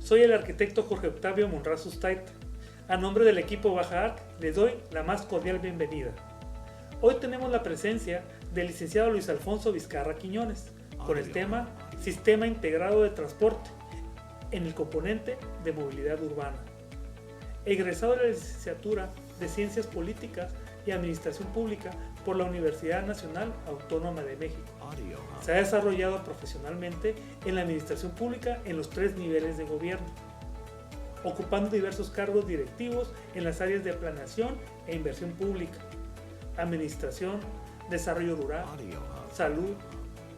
Soy el arquitecto Jorge Octavio Monraz Ustaita. A nombre del equipo Baja Arc, les doy la más cordial bienvenida. Hoy tenemos la presencia del licenciado Luis Alfonso Vizcarra Quiñones, con el tema Sistema Integrado de Transporte, en el componente de movilidad urbana. Egresado de la licenciatura de Ciencias Políticas y Administración Pública por la Universidad Nacional Autónoma de México. Se ha desarrollado profesionalmente en la administración pública en los 3 niveles de gobierno, ocupando diversos cargos directivos en las áreas de planeación e inversión pública, administración, desarrollo rural, salud,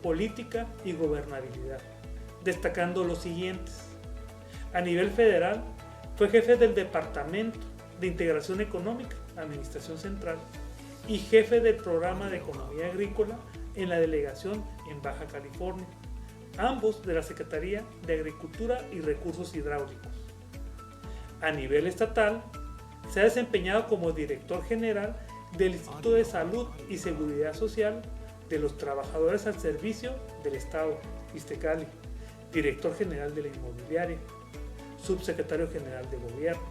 política y gobernabilidad, destacando los siguientes. A nivel federal, fue jefe del Departamento de Integración Económica, Administración Central, y jefe del Programa de Economía Agrícola en la delegación en Baja California, ambos de la Secretaría de Agricultura y Recursos Hidráulicos. A nivel estatal, se ha desempeñado como director general del Instituto de Salud y Seguridad Social de los Trabajadores al Servicio del Estado, Ixtecali, director general de la Inmobiliaria, subsecretario general de Gobierno,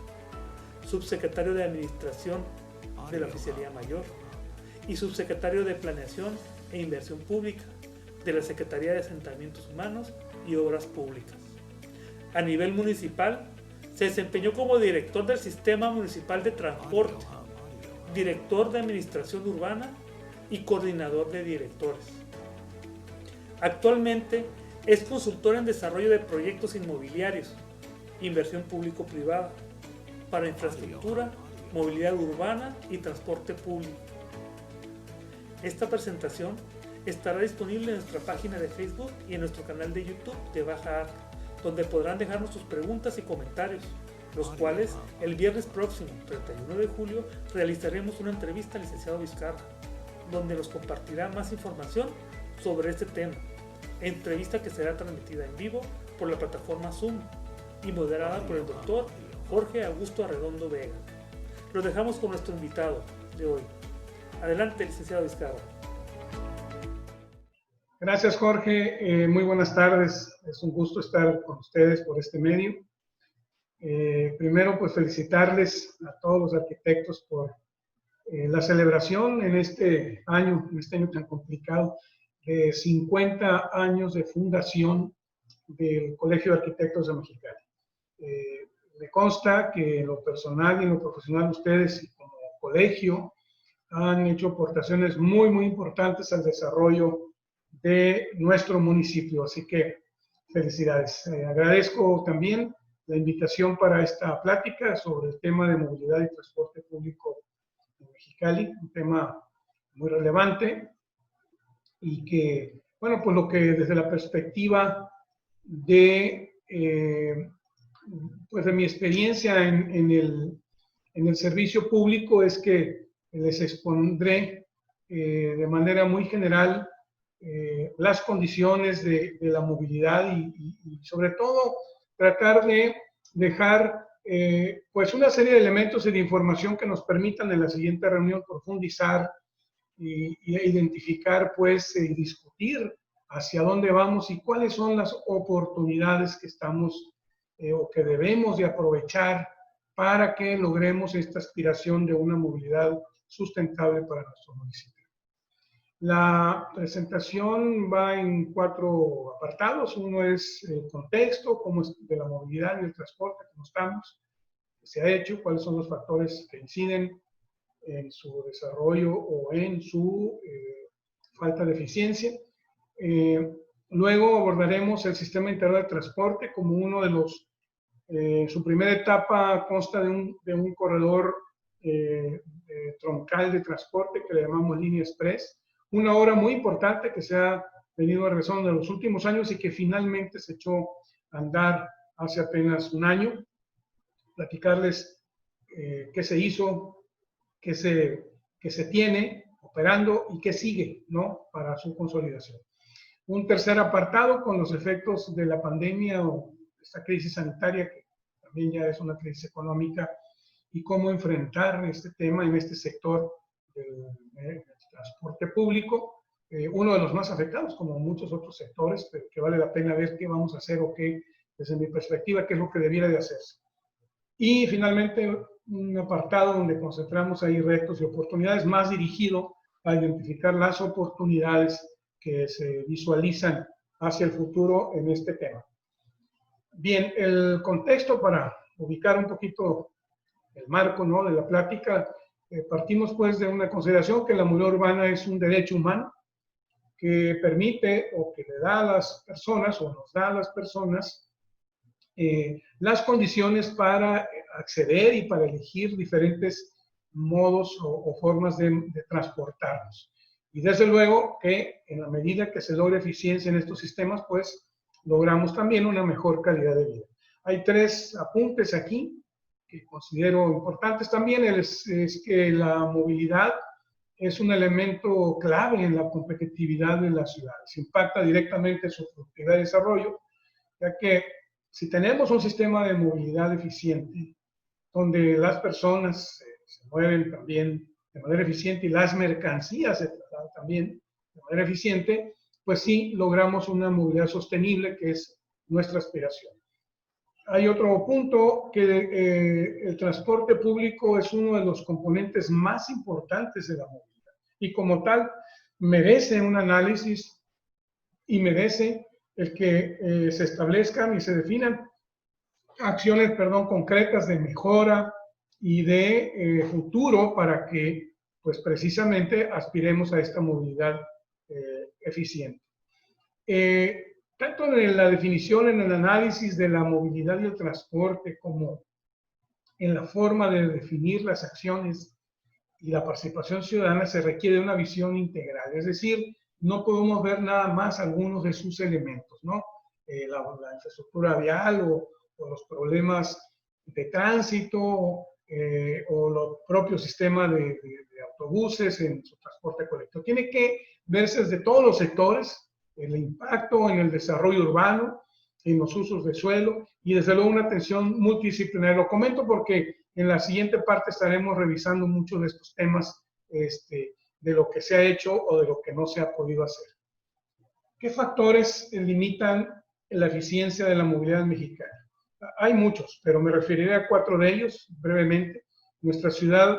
subsecretario de Administración de la Oficialía Mayor y subsecretario de Planeación e Inversión Pública de la Secretaría de Asentamientos Humanos y Obras Públicas. A nivel municipal, se desempeñó como director del Sistema Municipal de Transporte, director de Administración Urbana y coordinador de directores. Actualmente es consultor en desarrollo de proyectos inmobiliarios, inversión público-privada, para infraestructura, movilidad urbana y transporte público. Esta presentación estará disponible en nuestra página de Facebook y en nuestro canal de YouTube de Baja Arc, donde podrán dejarnos sus preguntas y comentarios, los cuales el viernes próximo, 31 de julio, realizaremos una entrevista al licenciado Vizcarra, donde nos compartirá más información sobre este tema, entrevista que será transmitida en vivo por la plataforma Zoom y moderada por el doctor Jorge Augusto Arredondo Vega. Los dejamos con nuestro invitado de hoy. Adelante, licenciado Vizcarra. Gracias, Jorge. Muy buenas tardes. Es un gusto estar con ustedes por este medio. Primero, pues felicitarles a todos los arquitectos por la celebración en este año tan complicado, de 50 años de fundación del Colegio de Arquitectos de Mexicali. Me consta que en lo personal y en lo profesional ustedes como colegio han hecho aportaciones muy importantes al desarrollo de nuestro municipio, así que felicidades. Agradezco también la invitación para esta plática sobre el tema de movilidad y transporte público en Mexicali, un tema muy relevante y que, bueno, pues lo que desde la perspectiva de, pues de mi experiencia en el servicio público es que les expondré de manera muy general las condiciones de la movilidad y sobre todo tratar de dejar pues una serie de elementos y de información que nos permitan en la siguiente reunión profundizar y identificar pues y discutir hacia dónde vamos y cuáles son las oportunidades que estamos o que debemos de aprovechar para que logremos esta aspiración de una movilidad sustentable para nuestro municipio. La presentación va en 4 apartados. Uno es el contexto, cómo es de la movilidad y el transporte, cómo estamos, qué se ha hecho, cuáles son los factores que inciden en su desarrollo o en su falta de eficiencia. Luego abordaremos el sistema integrado de transporte como uno de los, su primera etapa consta de un corredor troncal de transporte que le llamamos línea express, una obra muy importante que se ha venido realizando en los últimos años y que finalmente se echó a andar hace apenas un año. Platicarles qué se hizo, qué se tiene operando y qué sigue, ¿no?, para su consolidación. Un tercer apartado con los efectos de la pandemia o esta crisis sanitaria, que también ya es una crisis económica, y cómo enfrentar este tema en este sector del transporte público, uno de los más afectados, como muchos otros sectores, pero que vale la pena ver qué vamos a hacer o qué desde mi perspectiva, qué es lo que debiera de hacerse. Y finalmente, un apartado donde concentramos ahí retos y oportunidades más dirigido a identificar las oportunidades que se visualizan hacia el futuro en este tema. Bien, el contexto para ubicar un poquito el marco, ¿no?, de la plática, partimos pues de una consideración que la movilidad urbana es un derecho humano que permite o que le da a las personas o nos da a las personas las condiciones para acceder y para elegir diferentes modos o formas de transportarnos. Y desde luego que en la medida que se logra eficiencia en estos sistemas, pues logramos también una mejor calidad de vida. Hay 3 apuntes aquí que considero importantes también. Es que la movilidad es un elemento clave en la competitividad de las ciudades. Impacta directamente en su productividad y desarrollo, ya que si tenemos un sistema de movilidad eficiente, donde las personas se mueven también de manera eficiente y las mercancías se trasladan también de manera eficiente, pues sí logramos una movilidad sostenible, que es nuestra aspiración. Hay otro punto, que el transporte público es uno de los componentes más importantes de la movilidad y como tal merece un análisis y merece el que se establezcan y se definan acciones, concretas de mejora y de futuro para que, pues precisamente, aspiremos a esta movilidad eficiente. Tanto en la definición, en el análisis de la movilidad y el transporte, como en la forma de definir las acciones y la participación ciudadana, se requiere una visión integral. Es decir, no podemos ver nada más algunos de sus elementos, ¿no? La infraestructura vial o los problemas de tránsito o los propios sistemas de autobuses en su transporte colectivo. Tiene que verse desde todos los sectores, el impacto en el desarrollo urbano, en los usos de suelo y desde luego una atención multidisciplinaria. Lo comento porque en la siguiente parte estaremos revisando muchos de estos temas de lo que se ha hecho o de lo que no se ha podido hacer. ¿Qué factores limitan la eficiencia de la movilidad mexicana? Hay muchos, pero me referiré a 4 de ellos brevemente. Nuestra ciudad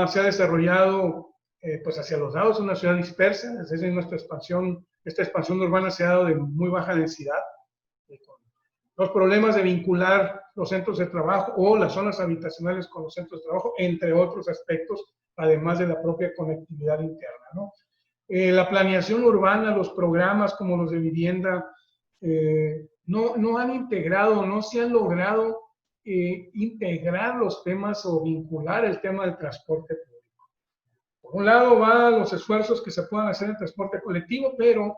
se ha desarrollado pues hacia los lados, una ciudad dispersa. Desde nuestra expansión, esta expansión urbana se ha dado de muy baja densidad. Los problemas de vincular los centros de trabajo o las zonas habitacionales con los centros de trabajo, entre otros aspectos, además de la propia conectividad interna, ¿no? La planeación urbana, los programas como los de vivienda, no han integrado, no se han logrado integrar los temas o vincular el tema del transporte público. Por un lado van los esfuerzos que se puedan hacer en transporte colectivo, pero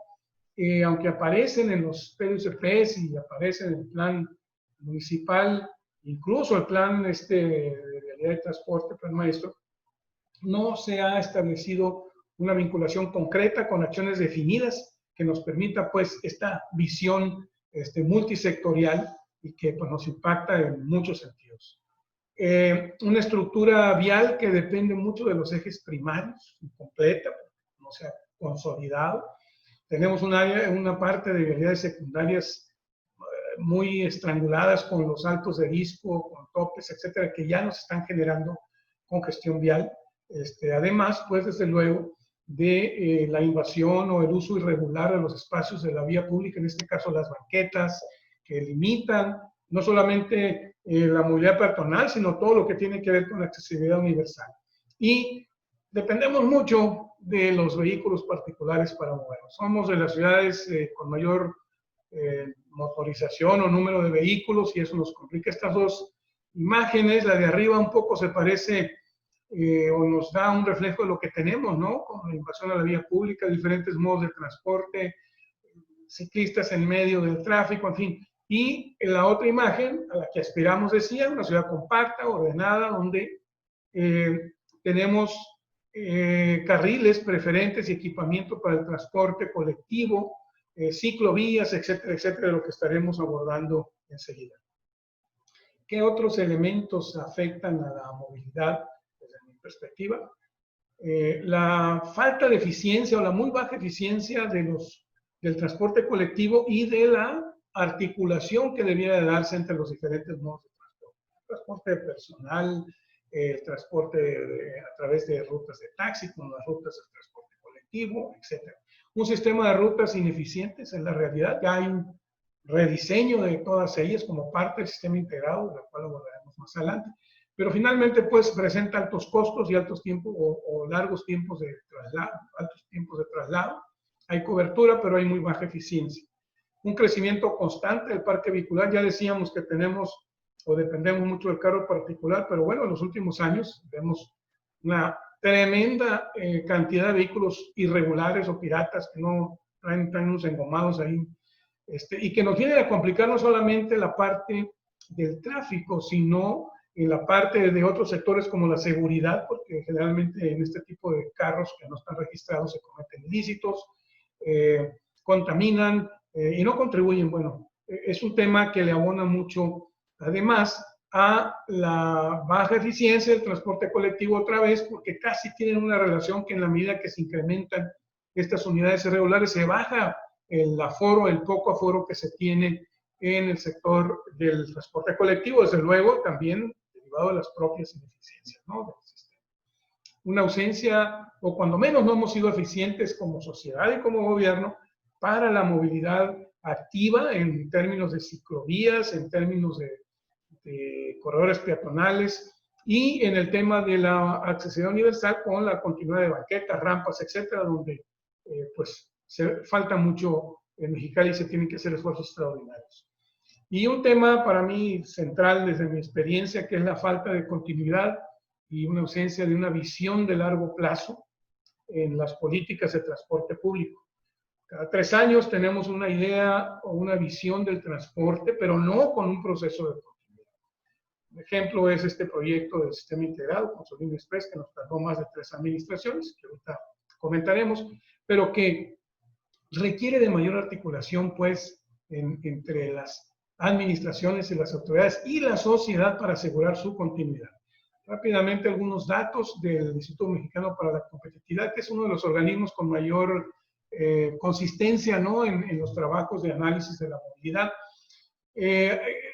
aunque aparecen en los PUCPs y aparecen en el plan municipal, incluso el plan de vialidad de transporte, plan maestro, no se ha establecido una vinculación concreta con acciones definidas que nos permita pues esta visión multisectorial y que pues, nos impacta en muchos sentidos. Una estructura vial que depende mucho de los ejes primarios, incompleta, no se ha consolidado. Tenemos una parte de vialidades secundarias muy estranguladas con los altos de disco, con topes, etcétera, que ya nos están generando congestión vial. Además, pues desde luego, de la invasión o el uso irregular de los espacios de la vía pública, en este caso las banquetas, que limitan no solamente la movilidad peatonal, sino todo lo que tiene que ver con la accesibilidad universal. Y dependemos mucho de los vehículos particulares para movernos. Somos de las ciudades con mayor motorización o número de vehículos y eso nos complica. Estas 2 imágenes, la de arriba un poco se parece o nos da un reflejo de lo que tenemos, ¿no? Con la invasión a la vía pública, diferentes modos de transporte, ciclistas en medio del tráfico, en fin. Y en la otra imagen, a la que aspiramos, decía, una ciudad compacta, ordenada, donde tenemos carriles preferentes y equipamiento para el transporte colectivo, ciclovías, etcétera, etcétera, de lo que estaremos abordando enseguida. ¿Qué otros elementos afectan a la movilidad desde mi perspectiva? La falta de eficiencia o la muy baja eficiencia del transporte colectivo y de la articulación que debiera de darse entre los diferentes modos de transporte. Transporte personal, el transporte a través de rutas de taxi, como las rutas de transporte colectivo, etc. Un sistema de rutas ineficientes en la realidad. Ya hay un rediseño de todas ellas como parte del sistema integrado, de la cual abordaremos más adelante. Pero finalmente, pues, presenta altos costos y altos tiempos o largos tiempos de traslado, altos tiempos de traslado. Hay cobertura, pero hay muy baja eficiencia. Un crecimiento constante del parque vehicular. Ya decíamos que tenemos o dependemos mucho del carro particular, pero bueno, en los últimos años vemos una tremenda cantidad de vehículos irregulares o piratas que no traen unos engomados ahí, y que nos viene a complicar no solamente la parte del tráfico, sino en la parte de otros sectores como la seguridad, porque generalmente en este tipo de carros que no están registrados se cometen ilícitos, contaminan y no contribuyen. Bueno, es un tema que le abona mucho, además, a la baja eficiencia del transporte colectivo otra vez, porque casi tienen una relación que en la medida que se incrementan estas unidades irregulares, se baja el aforo, el poco aforo que se tiene en el sector del transporte colectivo, desde luego también derivado de las propias ineficiencias, ¿no?, del sistema. Una ausencia, o cuando menos no hemos sido eficientes como sociedad y como gobierno para la movilidad activa en términos de ciclovías, en términos de corredores peatonales y en el tema de la accesibilidad universal con la continuidad de banquetas, rampas, etcétera, donde pues falta mucho en Mexicali y se tienen que hacer esfuerzos extraordinarios. Y un tema para mí central desde mi experiencia, que es la falta de continuidad y una ausencia de una visión de largo plazo en las políticas de transporte público. Cada 3 años tenemos una idea o una visión del transporte, pero no con un proceso de continuidad. Un ejemplo es este proyecto del sistema integrado con Solín Express, que nos tardó más de 3 administraciones, que ahorita comentaremos, pero que requiere de mayor articulación, pues, entre las administraciones y las autoridades y la sociedad para asegurar su continuidad. Rápidamente, algunos datos del Instituto Mexicano para la Competitividad, que es uno de los organismos con mayor consistencia, ¿no?, en los trabajos de análisis de la movilidad.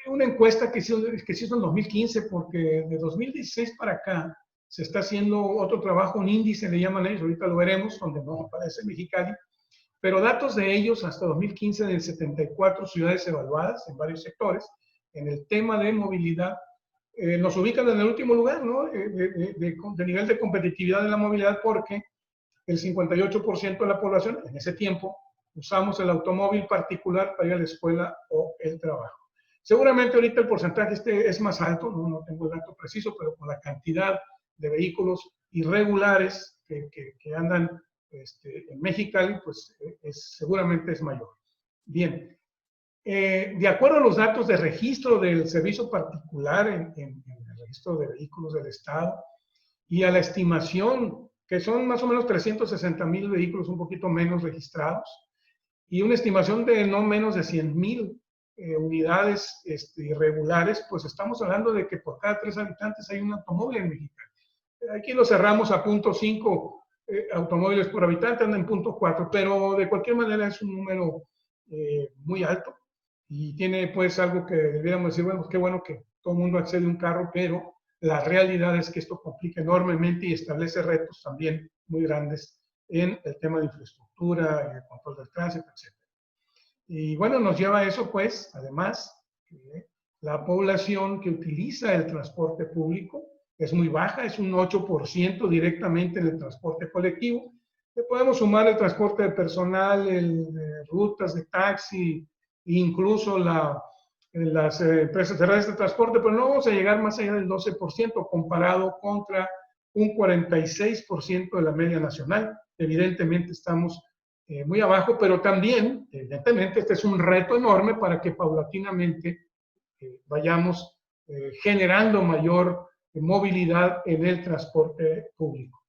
Una encuesta que se hizo en 2015, porque de 2016 para acá se está haciendo otro trabajo, un índice le llaman ellos, ahorita lo veremos, donde no aparece Mexicali, pero datos de ellos hasta 2015 de 74 ciudades evaluadas en varios sectores, en el tema de movilidad, nos ubican en el último lugar, ¿no?, de nivel de competitividad de la movilidad, porque el 58% de la población en ese tiempo usamos el automóvil particular para ir a la escuela o el trabajo. Seguramente ahorita el porcentaje es más alto, no tengo el dato preciso, pero con la cantidad de vehículos irregulares que andan en Mexicali, pues seguramente es mayor. Bien, de acuerdo a los datos de registro del servicio particular en el registro de vehículos del Estado y a la estimación, que son más o menos 360,000 vehículos, un poquito menos registrados, y una estimación de no menos de 100,000 unidades irregulares, pues estamos hablando de que por cada 3 habitantes hay un automóvil en México. Aquí lo cerramos a 0.5 automóviles por habitante, anda en 0.4, pero de cualquier manera es un número muy alto y tiene pues algo que debiéramos decir, bueno, pues qué bueno que todo el mundo accede a un carro, pero la realidad es que esto complica enormemente y establece retos también muy grandes en el tema de infraestructura, y el control del tránsito, etc. Y bueno, nos lleva a eso, pues, además, que la población que utiliza el transporte público es muy baja, es un 8% directamente en el transporte colectivo. Le podemos sumar el transporte de personal, rutas de taxi, incluso las empresas de redes de transporte, pero no vamos a llegar más allá del 12% comparado contra un 46% de la media nacional. Evidentemente estamos muy abajo, pero también, evidentemente, este es un reto enorme para que paulatinamente vayamos generando mayor movilidad en el transporte público.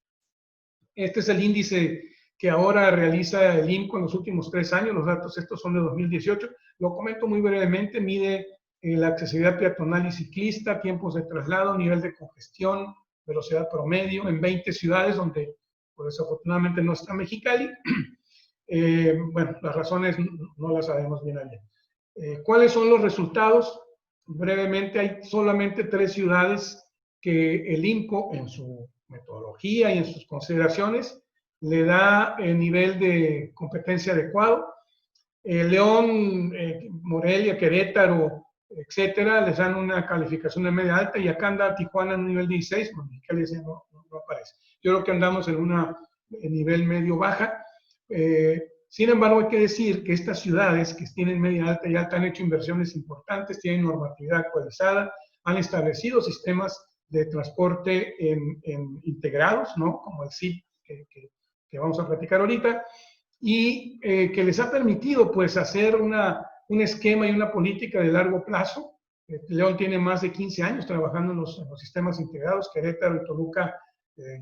Este es el índice que ahora realiza el IMCO en los últimos 3 años, los datos estos son de 2018, lo comento muy brevemente, mide la accesibilidad peatonal y ciclista, tiempos de traslado, nivel de congestión, velocidad promedio, en 20 ciudades donde, pues, desafortunadamente no está Mexicali. Bueno, las razones no las sabemos bien allá. ¿Cuáles son los resultados? Brevemente, hay solamente 3 ciudades que el INCO, en su metodología y en sus consideraciones, le da el nivel de competencia adecuado. León, Morelia, Querétaro, etcétera, les dan una calificación de media alta, y acá anda Tijuana en un nivel 16, bueno, Mexicali no aparece. Yo creo que andamos en nivel medio-baja. Sin embargo, hay que decir que estas ciudades que tienen media alta y alta han hecho inversiones importantes, tienen normatividad actualizada, han establecido sistemas de transporte integrados, ¿no? Como el CIP que vamos a platicar ahorita, y que les ha permitido pues hacer un esquema y una política de largo plazo. León tiene más de 15 años trabajando en los sistemas integrados, Querétaro y Toluca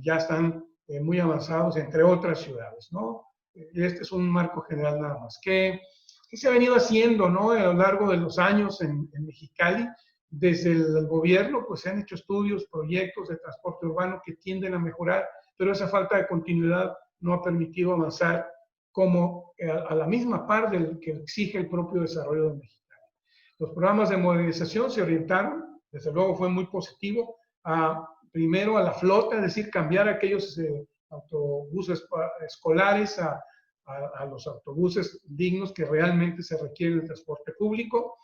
ya están muy avanzados, entre otras ciudades, ¿no? Y este es un marco general nada más. ¿Qué se ha venido haciendo, ¿no? A lo largo de los años en Mexicali? Desde el gobierno pues se han hecho estudios, proyectos de transporte urbano que tienden a mejorar, pero esa falta de continuidad no ha permitido avanzar como a la misma par del que exige el propio desarrollo de Mexicali. Los programas de modernización se orientaron, desde luego fue muy positivo, primero a la flota, es decir, cambiar aquellos autobuses escolares a los autobuses dignos que realmente se requiere el transporte público,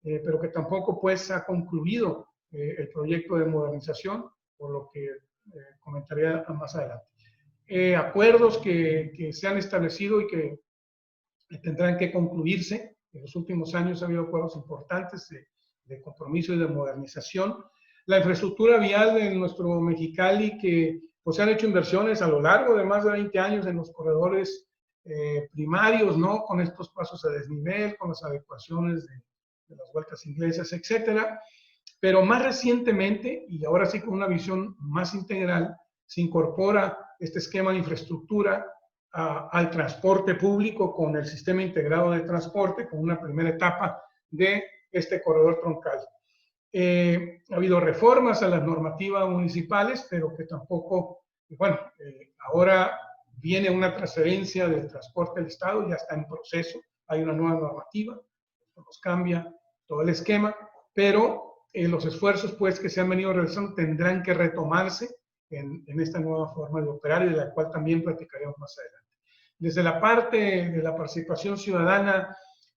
pero que tampoco pues ha concluido el proyecto de modernización, por lo que comentaré más adelante. Acuerdos que se han establecido y que tendrán que concluirse. En los últimos años ha habido acuerdos importantes de compromiso y de modernización. La infraestructura vial en nuestro Mexicali, que pues se han hecho inversiones a lo largo de más de 20 años en los corredores primarios, ¿no? Con estos pasos a desnivel, con las adecuaciones de las vueltas inglesas, etcétera. Pero más recientemente, y ahora sí con una visión más integral, se incorpora este esquema de infraestructura al transporte público con el sistema integrado de transporte, con una primera etapa de este corredor troncal. Ha habido reformas a las normativas municipales, pero que tampoco, bueno, ahora viene una transferencia del transporte al Estado, ya está en proceso, hay una nueva normativa, esto nos cambia todo el esquema, pero los esfuerzos pues que se han venido realizando tendrán que retomarse en esta nueva forma de operar, y de la cual también platicaremos más adelante. Desde la parte de la participación ciudadana,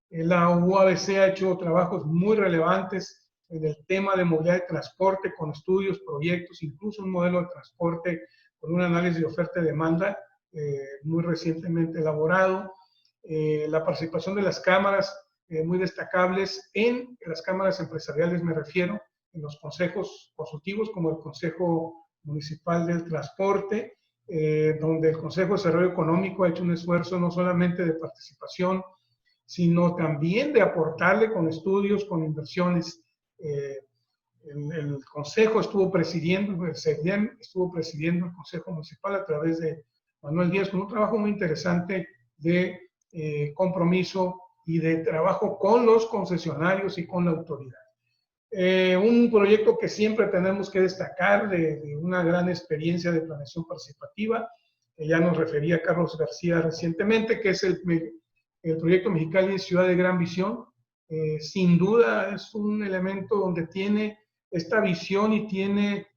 la UABC ha hecho trabajos muy relevantes en el tema de movilidad de transporte, con estudios, proyectos, incluso un modelo de transporte con un análisis de oferta y demanda muy recientemente elaborado. La participación de las cámaras muy destacables, en las cámaras empresariales me refiero, en los consejos consultivos como el Consejo Municipal del Transporte, donde el Consejo de Desarrollo Económico ha hecho un esfuerzo no solamente de participación, sino también de aportarle con estudios, con inversiones. El Consejo estuvo presidiendo el Consejo Municipal a través de Manuel Díaz, con un trabajo muy interesante de compromiso y de trabajo con los concesionarios y con la autoridad. Un proyecto que siempre tenemos que destacar de una gran experiencia de planeación participativa, que ya nos refería Carlos García recientemente, que es el proyecto Mexicali Ciudad de Gran Visión. Sin duda es un elemento donde tiene esta visión y tiene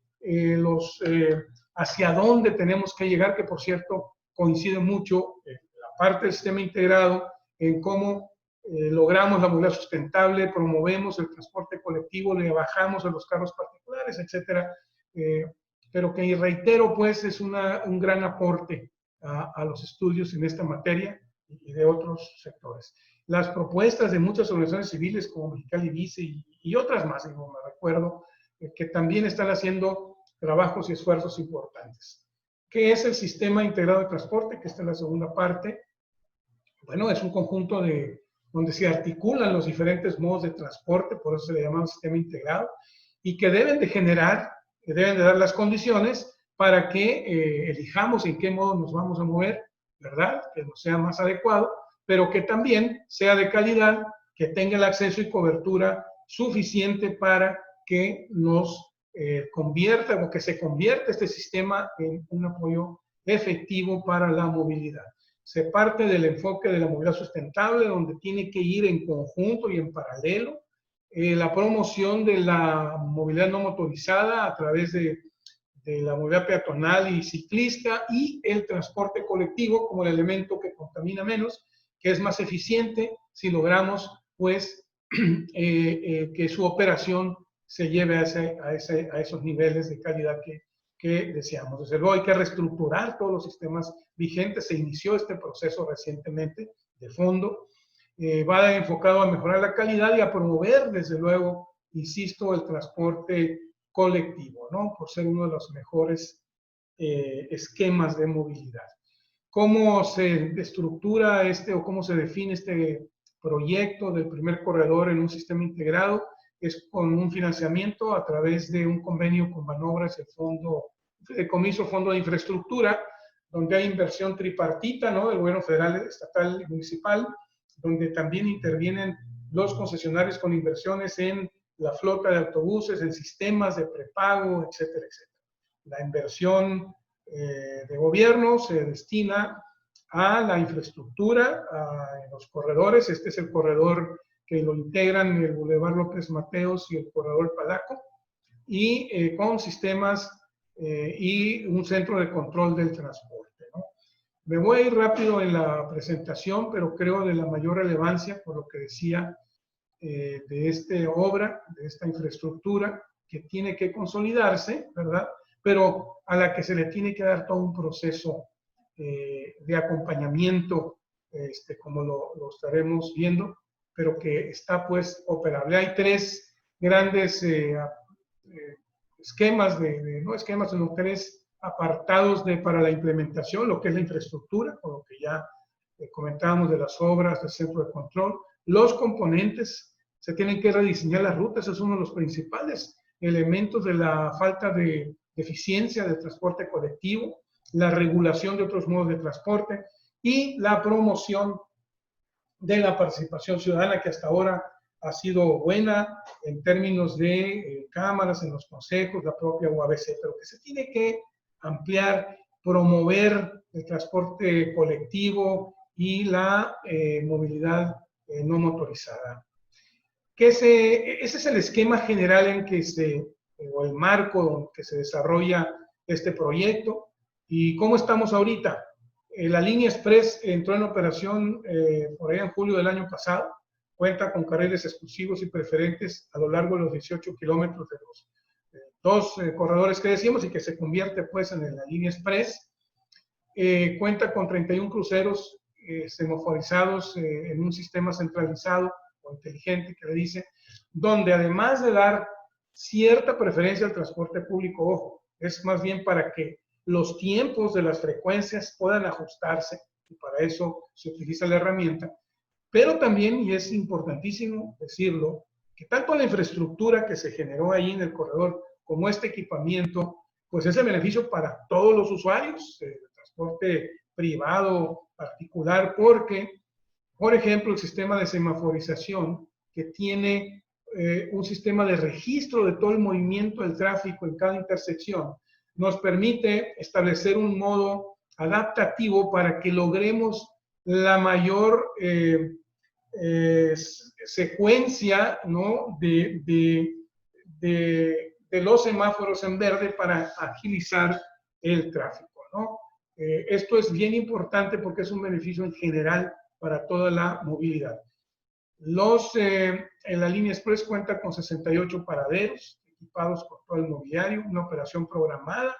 hacia dónde tenemos que llegar, que por cierto coincide mucho la parte del sistema integrado en cómo logramos la movilidad sustentable, promovemos el transporte colectivo, le bajamos a los carros particulares, etcétera, pero que, reitero, pues es un gran aporte a los estudios en esta materia y de otros sectores. Las propuestas de muchas organizaciones civiles como Mexicali Vice y otras más, como me recuerdo, que también están haciendo trabajos y esfuerzos importantes. ¿Qué es el sistema integrado de transporte? Que esta es la segunda parte. Bueno, es un conjunto donde se articulan los diferentes modos de transporte, por eso se le llama sistema integrado, y que deben de dar las condiciones para que elijamos en qué modo nos vamos a mover, ¿verdad? Que nos sea más adecuado, pero que también sea de calidad, que tenga el acceso y cobertura suficiente para que nos convierta, o que se convierta este sistema en un apoyo efectivo para la movilidad. se parte del enfoque de la movilidad sustentable, donde tiene que ir en conjunto y en paralelo la promoción de la movilidad no motorizada a través de la movilidad peatonal y ciclista, y el transporte colectivo como el elemento que contamina menos, que es más eficiente si logramos, pues, que su operación se lleve a esos niveles de calidad que deseamos. Desde luego hay que reestructurar todos los sistemas vigentes. Se inició este proceso recientemente de fondo. Va enfocado a mejorar la calidad y a promover, desde luego, insisto, el transporte colectivo, ¿no? Por ser uno de los mejores esquemas de movilidad. ¿Cómo se estructura o cómo se define este proyecto del primer corredor en un sistema integrado? Es con un financiamiento a través de un convenio con Banobras, el Fideicomiso Fondo de Infraestructura, donde hay inversión tripartita, ¿no? Del gobierno federal, estatal y municipal, donde también intervienen los concesionarios con inversiones en la flota de autobuses, en sistemas de prepago, etcétera, etcétera. La inversión de gobierno se destina a la infraestructura, a los corredores. Este es el corredor que lo integran el Boulevard López Mateos y el corredor Palaco, y con sistemas y un centro de control del transporte, ¿no? Me voy a ir rápido en la presentación, pero creo de la mayor relevancia, por lo que decía, de esta obra, de esta infraestructura, que tiene que consolidarse, ¿verdad? Pero a la que se le tiene que dar todo un proceso de acompañamiento, como lo estaremos viendo, pero que está pues operable. Hay tres grandes esquemas, no esquemas, sino tres apartados para la implementación, lo que es la infraestructura, con lo que ya comentábamos de las obras, del centro de control. Los componentes, se tienen que rediseñar las rutas, es uno de los principales elementos de la falta de eficiencia del transporte colectivo, la regulación de otros modos de transporte y la promoción de la participación ciudadana, que hasta ahora ha sido buena en términos de cámaras en los consejos, la propia UABC, pero que se tiene que ampliar, promover el transporte colectivo y la movilidad no motorizada. Ese es el esquema general en que o el marco en que se desarrolla este proyecto. ¿Y cómo estamos ahorita? La línea Express entró en operación por allá en julio del año pasado. Cuenta con carriles exclusivos y preferentes a lo largo de los 18 kilómetros de los dos corredores que decíamos, y que se convierte pues en la línea Express. Cuenta con 31 cruceros semaforizados en un sistema centralizado o inteligente, que le dice, donde además de dar cierta preferencia al transporte público, ojo, es más bien para que los tiempos de las frecuencias puedan ajustarse, y para eso se utiliza la herramienta. Pero también, y es importantísimo decirlo, que tanto la infraestructura que se generó ahí en el corredor como este equipamiento, pues es el beneficio para todos los usuarios del transporte privado, particular, porque, por ejemplo, el sistema de semaforización, que tiene un sistema de registro de todo el movimiento del tráfico en cada intersección, nos permite establecer un modo adaptativo para que logremos la mayor secuencia, ¿no?, de los semáforos en verde para agilizar el tráfico, ¿no? Esto es bien importante porque es un beneficio en general para toda la movilidad. En la línea Express cuenta con 68 paraderos equipados con todo el mobiliario, una operación programada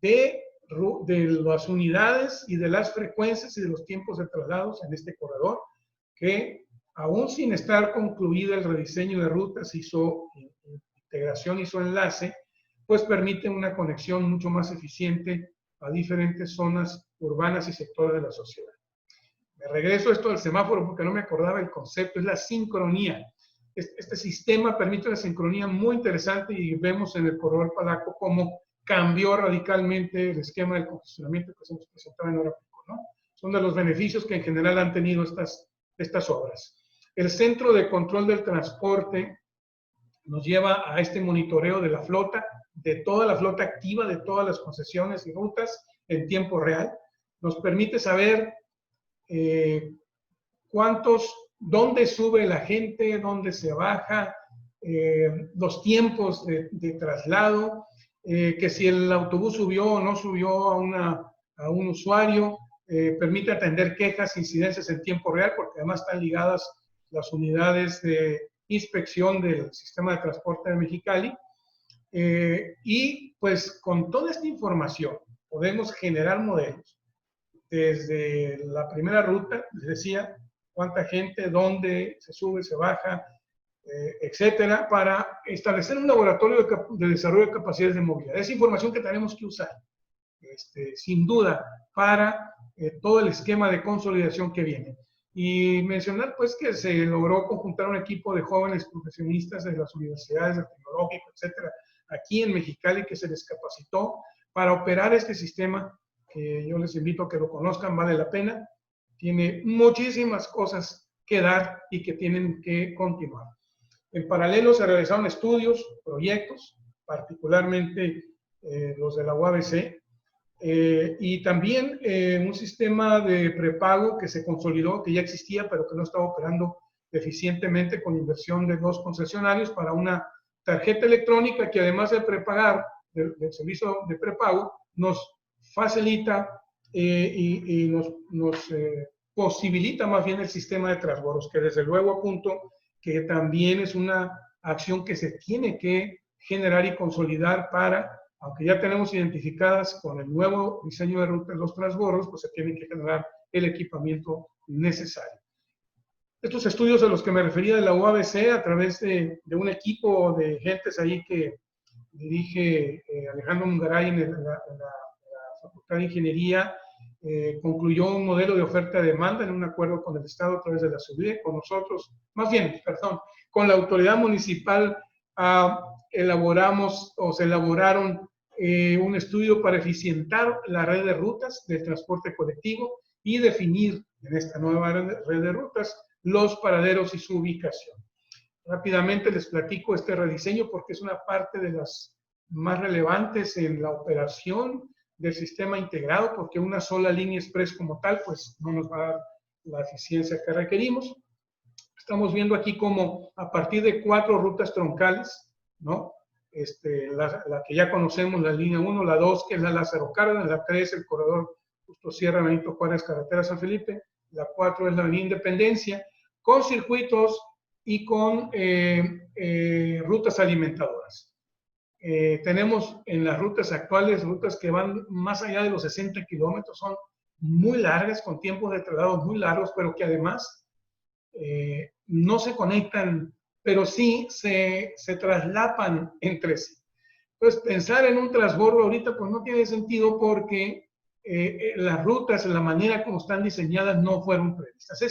de las unidades y de las frecuencias y de los tiempos de traslados en este corredor, que aún sin estar concluido el rediseño de rutas y su integración y su enlace, pues permite una conexión mucho más eficiente a diferentes zonas urbanas y sectores de la sociedad. Me regreso esto del semáforo porque no me acordaba el concepto, es la sincronía. Este sistema permite una sincronía muy interesante, y vemos en el corredor Palaco cómo cambió radicalmente el esquema del congestionamiento que se nos presentaba en hora pico, ¿no? Son de los beneficios que en general han tenido estas obras. El centro de control del transporte nos lleva a este monitoreo de la flota, de toda la flota activa, de todas las concesiones y rutas en tiempo real. Nos permite saber dónde sube la gente, dónde se baja, los tiempos de traslado, que si el autobús subió o no subió a un usuario, permite atender quejas, incidencias en tiempo real, porque además están ligadas las unidades de inspección del sistema de transporte de Mexicali. Y pues con toda esta información podemos generar modelos desde la primera ruta, les decía, cuánta gente, dónde se sube, se baja, etcétera, para establecer un laboratorio de desarrollo de capacidades de movilidad. Es información que tenemos que usar, sin duda, para todo el esquema de consolidación que viene. Y mencionar pues que se logró conjuntar un equipo de jóvenes profesionistas de las universidades, del tecnológico, etcétera, aquí en Mexicali, que se les capacitó para operar este sistema, que yo les invito a que lo conozcan, vale la pena. Tiene muchísimas cosas que dar y que tienen que continuar. En paralelo se realizaron estudios, proyectos, particularmente los de la UABC, y también un sistema de prepago que se consolidó, que ya existía, pero que no estaba operando eficientemente, con inversión de 2 concesionarios para una tarjeta electrónica que, además de prepagar, del servicio de prepago, nos facilita y nos posibilita más bien el sistema de transbordos, que desde luego apunto que también es una acción que se tiene que generar y consolidar para, aunque ya tenemos identificadas con el nuevo diseño de rutas los transbordos, pues se tiene que generar el equipamiento necesario. Estos estudios a los que me refería de la UABC, a través de un equipo de gentes ahí que dirige Alejandro Mungaray en la Facultad de Ingeniería, concluyó un modelo de oferta-demanda en un acuerdo con el Estado a través de la SUBIE, con nosotros, más bien, perdón, con la autoridad municipal. Elaboramos o se elaboraron un estudio para eficientar la red de rutas del transporte colectivo y definir en esta nueva red de rutas los paraderos y su ubicación. Rápidamente les platico este rediseño porque es una parte de las más relevantes en la operación del sistema integrado, porque una sola línea express como tal pues no nos va a dar la eficiencia que requerimos. Estamos viendo aquí cómo a partir de 4 rutas troncales, ¿no? La que ya conocemos, la línea 1, la 2, que es la Lázaro Cárdenas, la 3, el corredor Justo Sierra, Benito Juárez, Carretera San Felipe, la 4 es la Avenida Independencia, con circuitos y con rutas alimentadoras. Tenemos en las rutas actuales, rutas que van más allá de los 60 kilómetros, son muy largas, con tiempos de traslado muy largos, pero que además no se conectan, pero sí se traslapan entre sí. Entonces, pensar en un transbordo ahorita pues no tiene sentido porque las rutas, la manera como están diseñadas, no fueron previstas.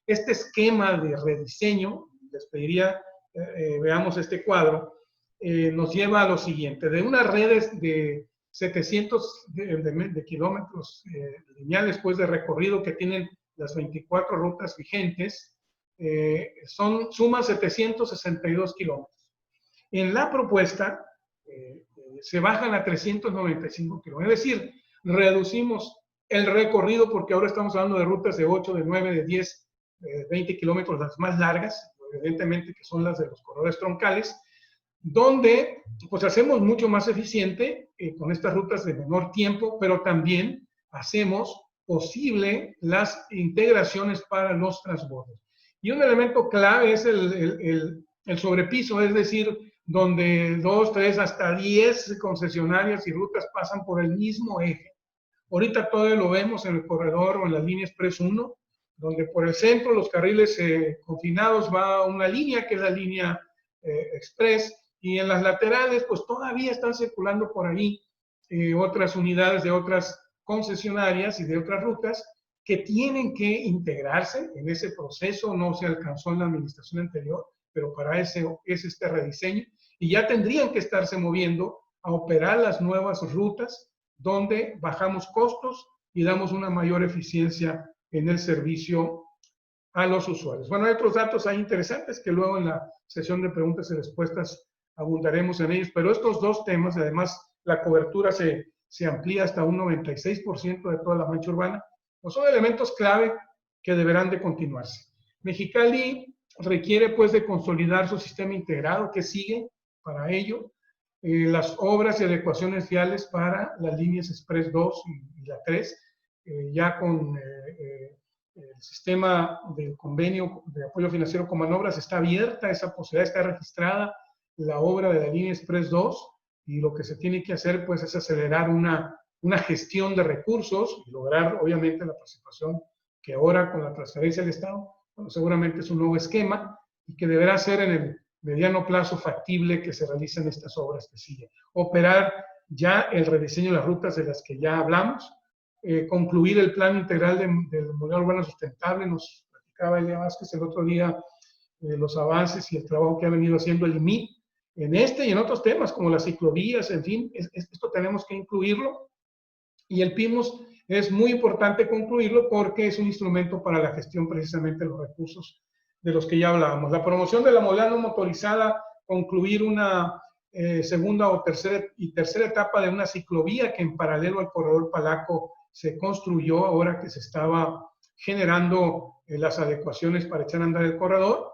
Este esquema de rediseño, les pediría, veamos este cuadro, nos lleva a lo siguiente: de unas redes de 700 de kilómetros lineales pues, de recorrido que tienen las 24 rutas vigentes, suman 762 kilómetros. En la propuesta se bajan a 395 kilómetros, es decir, reducimos el recorrido porque ahora estamos hablando de rutas de 8, de 9, de 10, 20 kilómetros, las más largas, evidentemente que son las de los corredores troncales, donde pues hacemos mucho más eficiente con estas rutas de menor tiempo, pero también hacemos posible las integraciones para los transbordos. Y un elemento clave es el sobrepiso, es decir, donde 2, 3, hasta 10 concesionarias y rutas pasan por el mismo eje. Ahorita todavía lo vemos en el corredor o en la línea Express 1, donde por el centro los carriles confinados va una línea que es la línea Express, y en las laterales pues todavía están circulando por ahí otras unidades de otras concesionarias y de otras rutas que tienen que integrarse en ese proceso. No se alcanzó en la administración anterior, pero para eso es este rediseño, y ya tendrían que estarse moviendo a operar las nuevas rutas donde bajamos costos y damos una mayor eficiencia en el servicio a los usuarios. Bueno, hay otros datos ahí interesantes que luego en la sesión de preguntas y respuestas abundaremos en ellos, pero estos dos temas, además la cobertura se amplía hasta un 96% de toda la mancha urbana, pues son elementos clave que deberán de continuarse. Mexicali requiere pues de consolidar su sistema integrado. ¿Qué sigue para ello? Las obras y adecuaciones viales para las líneas Express 2 y la 3, ya con el sistema del convenio de apoyo financiero con Manobras está abierta, esa posibilidad está registrada, la obra de la línea Express 2, y lo que se tiene que hacer pues es acelerar una gestión de recursos y lograr obviamente la participación que ahora con la transferencia del Estado, bueno, seguramente es un nuevo esquema y que deberá ser en el mediano plazo factible que se realicen estas obras que siguen. Operar ya el rediseño de las rutas de las que ya hablamos, concluir el plan integral del modelo urbano sustentable. Nos platicaba Elia Vázquez el otro día los avances y el trabajo que ha venido haciendo el IMIP en este y en otros temas como las ciclovías, en fin, esto tenemos que incluirlo. Y el PIMOS es muy importante concluirlo porque es un instrumento para la gestión precisamente de los recursos de los que ya hablábamos. La promoción de la movilidad no motorizada, concluir una segunda o tercera etapa de una ciclovía que en paralelo al corredor Palaco se construyó ahora que se estaba generando las adecuaciones para echar a andar el corredor.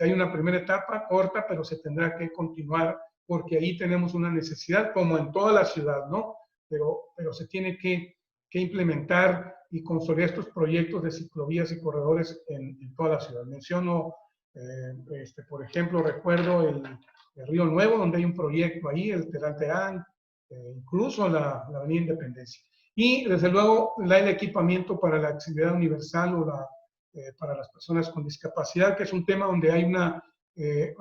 Hay una primera etapa corta, pero se tendrá que continuar porque ahí tenemos una necesidad, como en toda la ciudad, ¿no? Pero se tiene que implementar y consolidar estos proyectos de ciclovías y corredores en toda la ciudad. Menciono, por ejemplo, recuerdo el Río Nuevo, donde hay un proyecto ahí, el Terán, incluso la Avenida Independencia. Y, desde luego, el equipamiento para la accesibilidad universal o para las personas con discapacidad, que es un tema donde hay una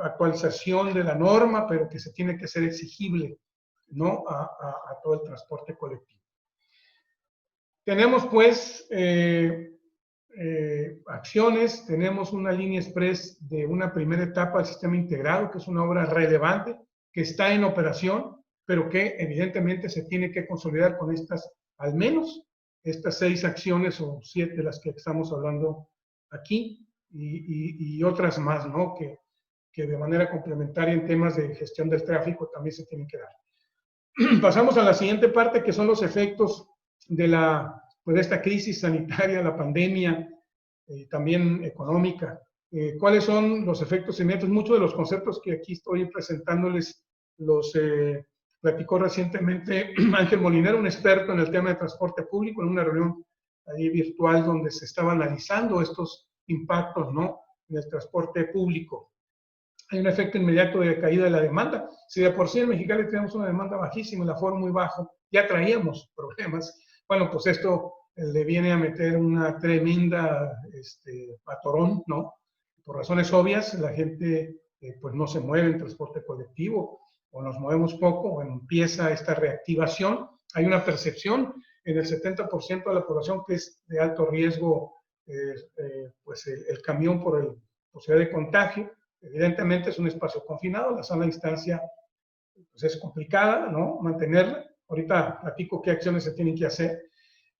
actualización de la norma, pero que se tiene que ser exigible, ¿no? a todo el transporte colectivo. Tenemos pues acciones, tenemos una línea express de una primera etapa del sistema integrado, que es una obra relevante, que está en operación, pero que evidentemente se tiene que consolidar con estas, al menos, estas 6 acciones o 7 de las que estamos hablando aquí, y otras más, ¿no? Que de manera complementaria en temas de gestión del tráfico también se tienen que dar. Pasamos a la siguiente parte, que son los efectos de esta crisis sanitaria, la pandemia, también económica. ¿Cuáles son los efectos inmediatos? Muchos de los conceptos que aquí estoy presentándoles los platicó recientemente Ángel Molinero, un experto en el tema de transporte público, en una reunión ahí virtual donde se estaba analizando estos impactos, ¿no?, en el transporte público. Hay un efecto inmediato de caída de la demanda. Si de por sí en Mexicali tenemos una demanda bajísima, el aforo muy bajo, ya traíamos problemas. Bueno, pues esto le viene a meter una tremenda atorón, ¿no? Por razones obvias, la gente pues no se mueve en transporte colectivo, o nos movemos poco, o empieza esta reactivación. Hay una percepción en el 70% de la población que es de alto riesgo, pues el camión por la posibilidad de contagio. Evidentemente es un espacio confinado, la sana distancia pues es complicada, ¿no?, mantenerla. Ahorita platico qué acciones se tienen que hacer.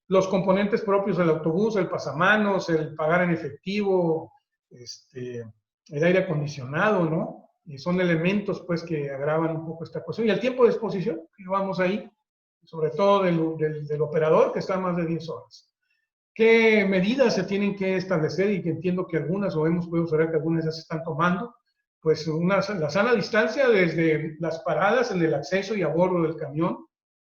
Los componentes propios del autobús, el pasamanos, el pagar en efectivo, el aire acondicionado, ¿no? Y son elementos pues que agravan un poco esta cuestión. Y el tiempo de exposición, que vamos ahí, sobre todo del operador, que está más de 10 horas. ¿Qué medidas se tienen que establecer? Y que entiendo que algunas, o hemos podido observar que algunas ya se están tomando. Pues la sana distancia desde las paradas en el acceso y a bordo del camión,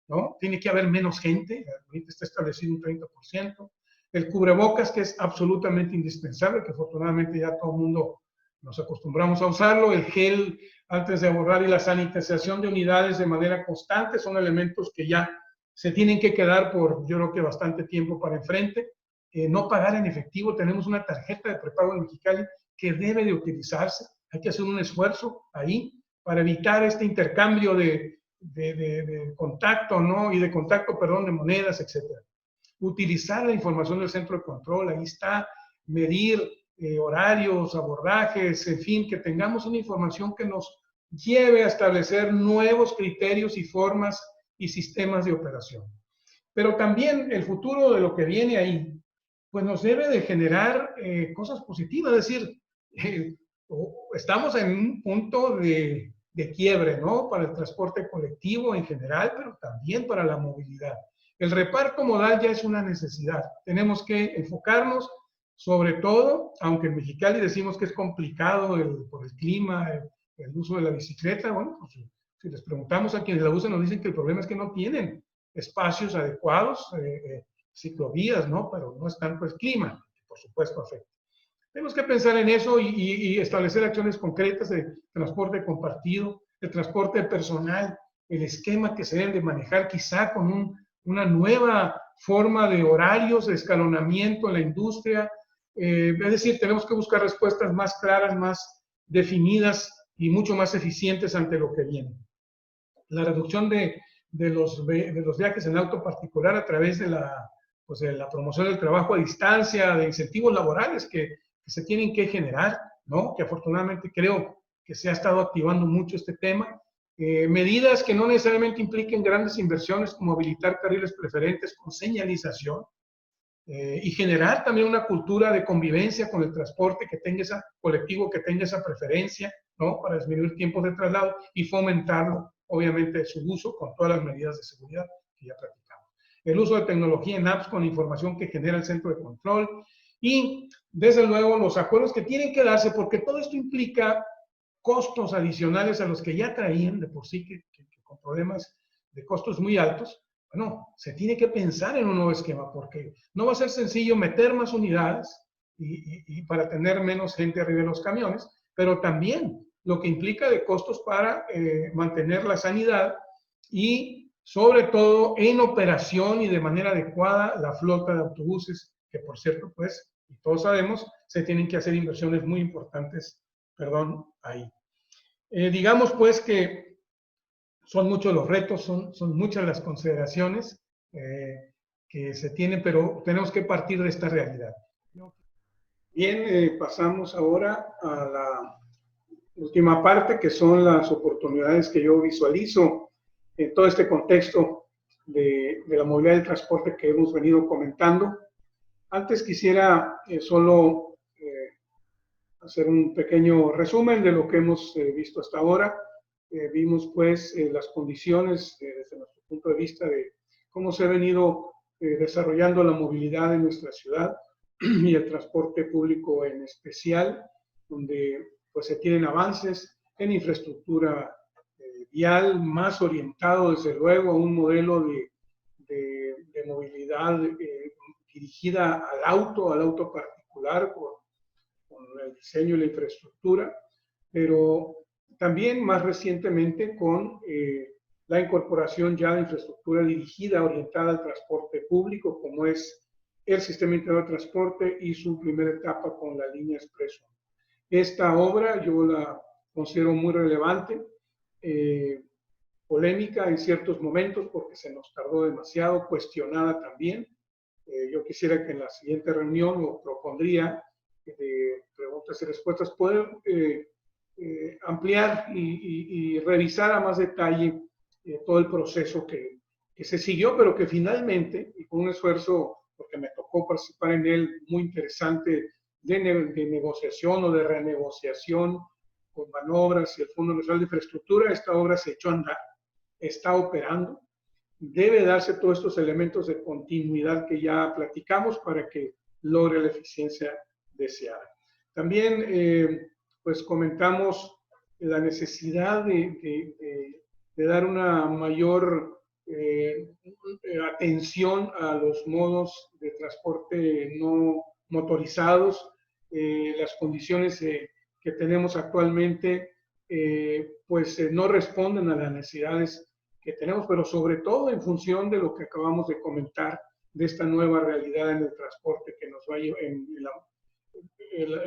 ¿no? Tiene que haber menos gente, ahorita está establecido un 30%. El cubrebocas, que es absolutamente indispensable, que afortunadamente ya todo el mundo nos acostumbramos a usarlo. El gel antes de abordar y la sanitización de unidades de manera constante son elementos que ya se tienen que quedar por, yo creo que bastante tiempo para enfrente. No pagar en efectivo. Tenemos una tarjeta de prepago en Mexicali que debe de utilizarse. Hay que hacer un esfuerzo ahí para evitar este intercambio de contacto, ¿no? Y de contacto, perdón, de monedas, etc. Utilizar la información del centro de control, ahí está, medir horarios, abordajes, en fin, que tengamos una información que nos lleve a establecer nuevos criterios y formas y sistemas de operación. Pero también el futuro de lo que viene ahí, pues nos debe de generar cosas positivas, es decir, estamos en un punto de quiebre, ¿no?, para el transporte colectivo en general, pero también para la movilidad. El reparto modal ya es una necesidad. Tenemos que enfocarnos, sobre todo, aunque en Mexicali decimos que es complicado por el clima, el uso de la bicicleta. Bueno, pues, si les preguntamos a quienes la usan, nos dicen que el problema es que no tienen espacios adecuados, ciclovías, ¿no? Pero no es tanto el clima, que por supuesto afecta. Tenemos que pensar en eso y establecer acciones concretas de transporte compartido, de transporte personal, el esquema que se deben de manejar quizá con una nueva forma de horarios, de escalonamiento en la industria. Es decir, tenemos que buscar respuestas más claras, más definidas y mucho más eficientes ante lo que viene. La reducción de los viajes en auto particular a través de la promoción del trabajo a distancia, de incentivos laborales que se tienen que generar, ¿no? Que afortunadamente creo que se ha estado activando mucho este tema. Medidas que no necesariamente impliquen grandes inversiones, como habilitar carriles preferentes con señalización, y generar también una cultura de convivencia con el transporte colectivo que tenga esa preferencia, ¿no? Para disminuir tiempos de traslado y fomentarlo, obviamente, su uso con todas las medidas de seguridad que ya platicamos. El uso de tecnología en apps con información que genera el centro de control y, desde luego, los acuerdos que tienen que darse, porque todo esto implica costos adicionales a los que ya traían de por sí, que con problemas de costos muy altos. Bueno, se tiene que pensar en un nuevo esquema, porque no va a ser sencillo meter más unidades y para tener menos gente arriba de los camiones, pero también lo que implica de costos para mantener la sanidad y, sobre todo, en operación y de manera adecuada la flota de autobuses, que por cierto, pues, y todos sabemos, se tienen que hacer inversiones muy importantes, ahí. Digamos, pues, que son muchos los retos, son muchas las consideraciones que se tienen, pero tenemos que partir de esta realidad. Bien, pasamos ahora a la última parte, que son las oportunidades que yo visualizo en todo este contexto de la movilidad y el transporte que hemos venido comentando. Antes quisiera solo hacer un pequeño resumen de lo que hemos visto hasta ahora. Vimos pues las condiciones desde nuestro punto de vista de cómo se ha venido desarrollando la movilidad en nuestra ciudad y el transporte público en especial, donde pues se tienen avances en infraestructura vial, más orientado desde luego a un modelo de movilidad dirigida al auto particular, con el diseño y la infraestructura, pero también más recientemente con la incorporación ya de infraestructura dirigida, orientada al transporte público, como es el Sistema Integrado de Transporte y su primera etapa con la línea Expreso. Esta obra yo la considero muy relevante, polémica en ciertos momentos porque se nos tardó demasiado, cuestionada también. Yo quisiera que en la siguiente reunión, o propondría de preguntas y respuestas, poder ampliar y revisar a más detalle todo el proceso que se siguió, pero que finalmente, y con un esfuerzo, porque me tocó participar en él, muy interesante, de negociación o de renegociación con Banobras y el Fondo Nacional de Infraestructura, esta obra se echó a andar, está operando. Debe darse todos estos elementos de continuidad que ya platicamos para que logre la eficiencia deseada. También pues comentamos la necesidad de dar una mayor atención a los modos de transporte no motorizados. Las condiciones que tenemos actualmente pues no responden a las necesidades que tenemos, pero sobre todo en función de lo que acabamos de comentar, de esta nueva realidad en el transporte que nos va a llevar, en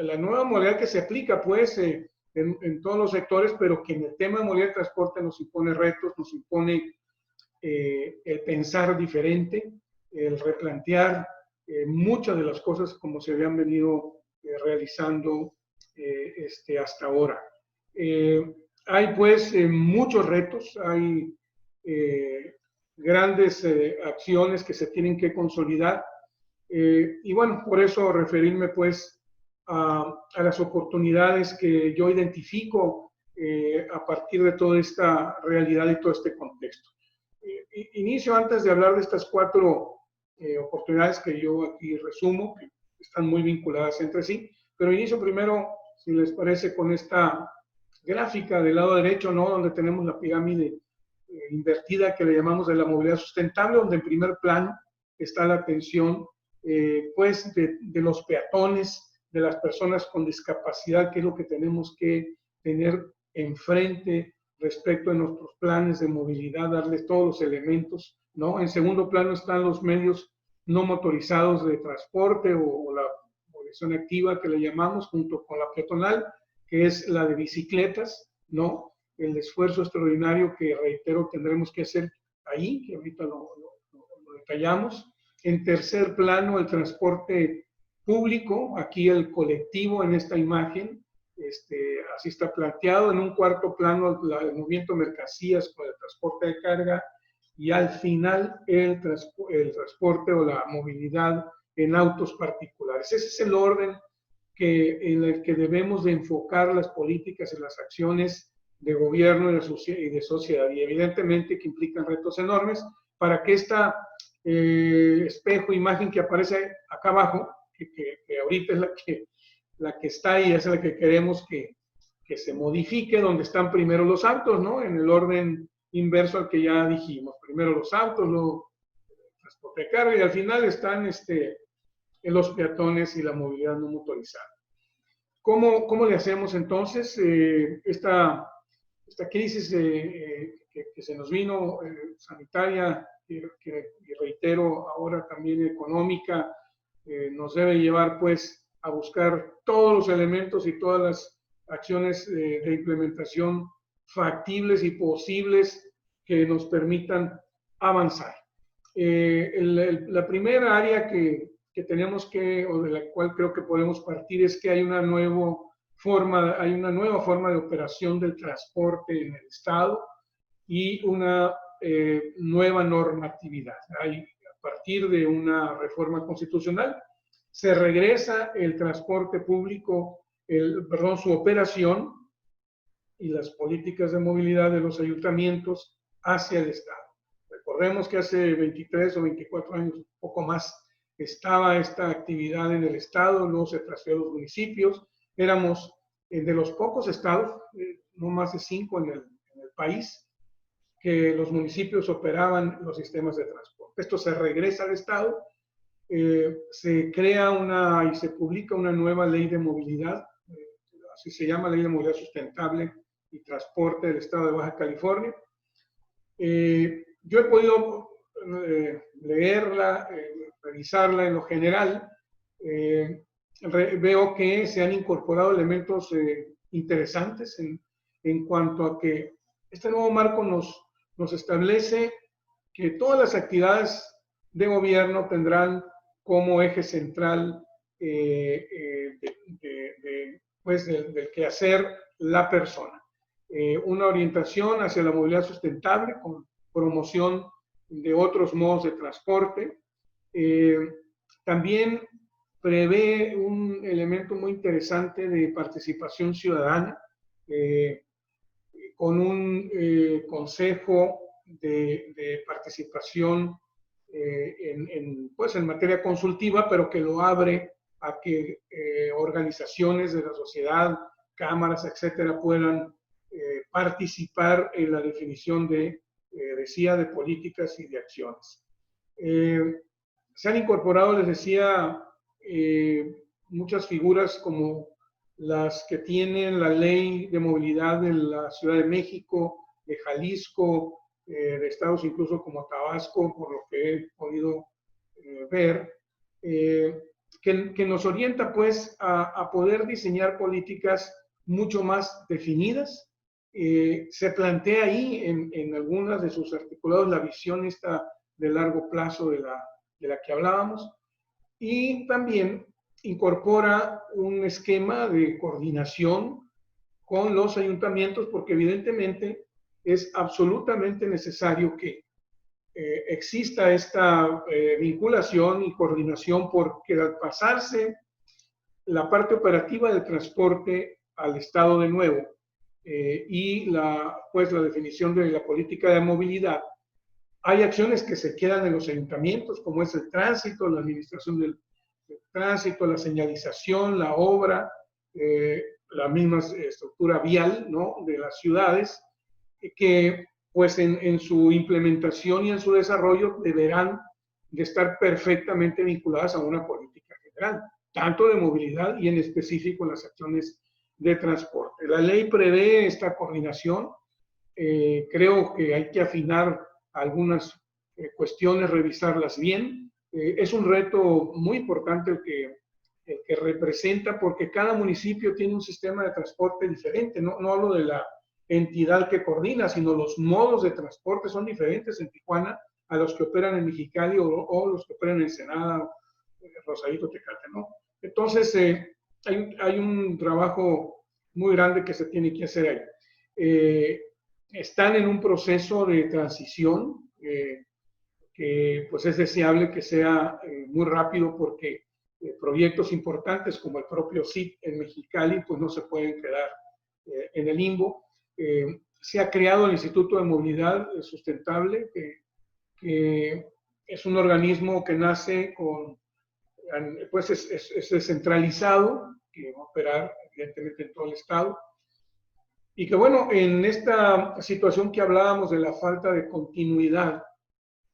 la nueva modalidad que se aplica pues en todos los sectores, pero que en el tema de movilidad de transporte nos impone retos, nos impone el pensar diferente, el replantear muchas de las cosas como se habían venido realizando hasta ahora. Hay pues muchos retos, hay grandes acciones que se tienen que consolidar y bueno, por eso referirme pues a las oportunidades que yo identifico a partir de toda esta realidad y todo este contexto. inicio antes de hablar de estas 4 oportunidades que yo aquí resumo, que están muy vinculadas entre sí, pero inicio primero, si les parece, con esta gráfica del lado derecho, ¿no? Donde tenemos la pirámide invertida que le llamamos de la movilidad sustentable, donde en primer plano está la atención pues de los peatones, de las personas con discapacidad, que es lo que tenemos que tener enfrente respecto a nuestros planes de movilidad, darles todos los elementos, ¿no? En segundo plano están los medios no motorizados de transporte o la movilización activa que le llamamos, junto con la peatonal, que es la de bicicletas, ¿no? El esfuerzo extraordinario que, reitero, tendremos que hacer ahí, que ahorita lo detallamos. En tercer plano, el transporte público, aquí el colectivo en esta imagen, así está planteado. En un cuarto plano, el movimiento de mercancías con el transporte de carga, y al final el transporte o la movilidad en autos particulares. Ese es el orden en el que debemos de enfocar las políticas y las acciones de gobierno y de sociedad, y evidentemente que implican retos enormes para que esta espejo, imagen que aparece acá abajo, que ahorita es la que está ahí, es la que queremos que se modifique, donde están primero los autos, ¿no? En el orden inverso al que ya dijimos. Primero los autos, luego el transporte de carga, y al final están en los peatones y la movilidad no motorizada. ¿Cómo le hacemos entonces? Esta crisis que se nos vino, sanitaria, y reitero ahora también económica, nos debe llevar pues a buscar todos los elementos y todas las acciones de implementación factibles y posibles que nos permitan avanzar. La primera área que tenemos o de la cual creo que podemos partir, es que hay una nueva forma de operación del transporte en el Estado y una nueva normatividad. A partir de una reforma constitucional, se regresa el transporte público, su operación y las políticas de movilidad de los ayuntamientos hacia el Estado. Recordemos que hace 23 o 24 años, un poco más, estaba esta actividad en el Estado, luego se transfirió a los municipios. Éramos de los pocos estados, no más de 5 en el país, que los municipios operaban los sistemas de transporte. Esto se regresa al Estado, se crea y se publica una nueva ley de movilidad, así se llama, Ley de Movilidad Sustentable y Transporte del Estado de Baja California. Yo he podido leerla, revisarla en lo general. Veo que se han incorporado elementos interesantes en cuanto a que este nuevo marco nos establece que todas las actividades de gobierno tendrán como eje central del quehacer la persona. Una orientación hacia la movilidad sustentable con promoción de otros modos de transporte. También prevé un elemento muy interesante de participación ciudadana, con un consejo de participación en materia consultiva, pero que lo abre a que organizaciones de la sociedad, cámaras, etcétera, puedan participar en la definición de políticas y de acciones. Se han incorporado, les decía, muchas figuras como las que tienen la ley de movilidad de la Ciudad de México, de Jalisco, de estados incluso como Tabasco, por lo que he podido ver, que nos orienta pues a poder diseñar políticas mucho más definidas. Se plantea ahí en algunas de sus articulados la visión esta de largo plazo de la que hablábamos, y también incorpora un esquema de coordinación con los ayuntamientos, porque evidentemente es absolutamente necesario que exista esta vinculación y coordinación, porque al pasarse la parte operativa del transporte al Estado de nuevo y la definición de la política de movilidad, Hay acciones que se quedan en los ayuntamientos, como es el tránsito, la administración del tránsito, la señalización, la obra, la misma estructura vial, ¿no?, de las ciudades, que pues en su implementación y en su desarrollo deberán de estar perfectamente vinculadas a una política general, tanto de movilidad y en específico en las acciones de transporte. La ley prevé esta coordinación. Creo que hay que afinar algunas cuestiones, revisarlas bien. Es un reto muy importante el que representa, porque cada municipio tiene un sistema de transporte diferente. No hablo de la entidad que coordina, sino los modos de transporte son diferentes en Tijuana a los que operan en Mexicali o los que operan en Ensenada, Rosarito, Tecate, ¿no? Entonces, hay un trabajo muy grande que se tiene que hacer ahí. Están en un proceso de transición que pues es deseable que sea muy rápido, porque proyectos importantes como el propio CIT en Mexicali pues no se pueden quedar en el limbo. Se ha creado el Instituto de Movilidad Sustentable, que es un organismo que nace con, pues es descentralizado, que va a operar evidentemente en todo el estado, y que bueno, en esta situación que hablábamos de la falta de continuidad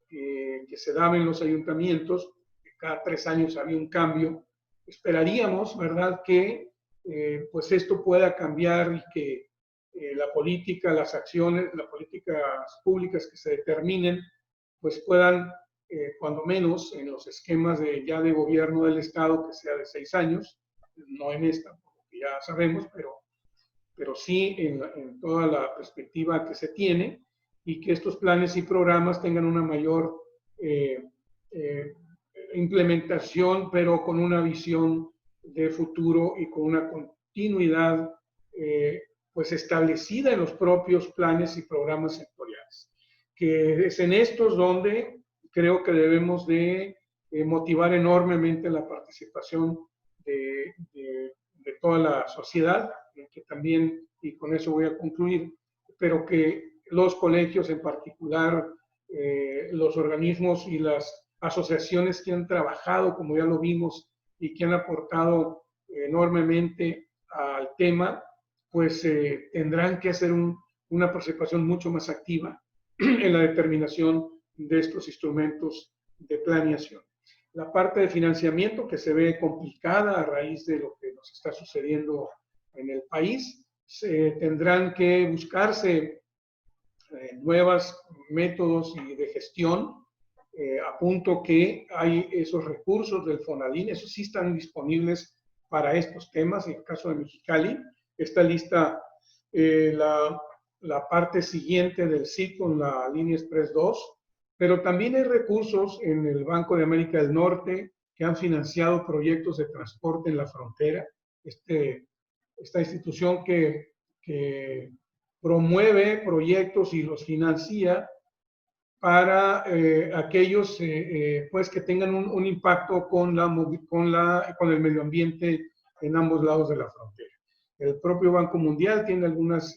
que se daba en los ayuntamientos, que cada 3 años había un cambio, esperaríamos, ¿verdad?, que pues esto pueda cambiar y que la política, las acciones, las políticas públicas que se determinen, pues puedan, cuando menos en los esquemas ya de gobierno del Estado, que sea de 6 años, no en esta, porque ya sabemos, pero sí en toda la perspectiva que se tiene, y que estos planes y programas tengan una mayor implementación, pero con una visión de futuro y con una continuidad pues establecida en los propios planes y programas sectoriales. Que es en estos donde creo que debemos de motivar enormemente la participación de toda la sociedad, que también, y con eso voy a concluir, pero que los colegios en particular, los organismos y las asociaciones que han trabajado, como ya lo vimos, y que han aportado enormemente al tema, pues tendrán que hacer una participación mucho más activa en la determinación de estos instrumentos de planeación. La parte de financiamiento, que se ve complicada a raíz de lo que nos está sucediendo en el país, tendrán que buscarse nuevos métodos de gestión. Apunto que hay esos recursos del FONALIN, esos sí están disponibles para estos temas. En el caso de Mexicali, está lista la parte siguiente del CIT con la línea Express 2, pero también hay recursos en el Banco de América del Norte que han financiado proyectos de transporte en la frontera. Esta institución que promueve proyectos y los financia para aquellos pues que tengan un impacto con el medio ambiente en ambos lados de la frontera. El propio Banco Mundial tiene algunas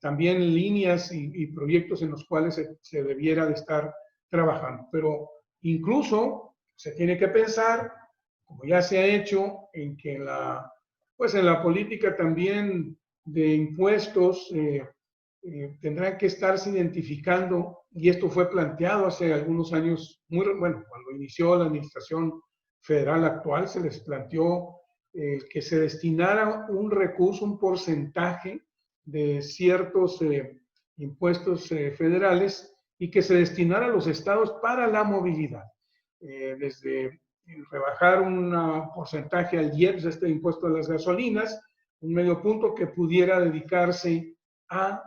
también líneas y proyectos en los cuales se debiera de estar trabajando, pero incluso se tiene que pensar, como ya se ha hecho, en que en la política también de impuestos tendrán que estarse identificando, y esto fue planteado hace algunos años, cuando inició la administración federal actual, se les planteó que se destinara un recurso, un porcentaje de ciertos impuestos federales, y que se destinara a los estados para la movilidad, desde rebajar un porcentaje al IEPS, este impuesto de las gasolinas, un medio punto que pudiera dedicarse a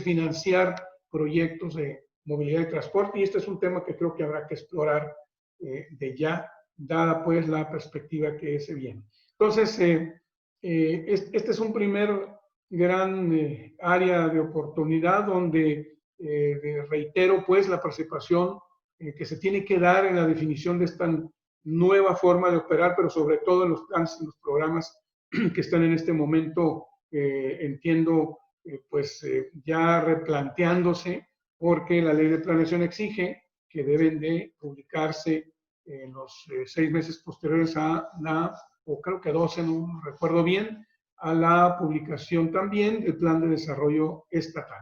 financiar proyectos de movilidad y transporte, y este es un tema que creo que habrá que explorar de ya, dada pues la perspectiva que se viene. Entonces, este es un primer gran área de oportunidad donde reitero pues la participación que se tiene que dar en la definición de esta nueva forma de operar, pero sobre todo en los planes y los programas que están en este momento, entiendo, ya replanteándose, porque la ley de planeación exige que deben de publicarse en los 6 meses posteriores a o creo que 12, no recuerdo bien, a la publicación también del plan de desarrollo estatal.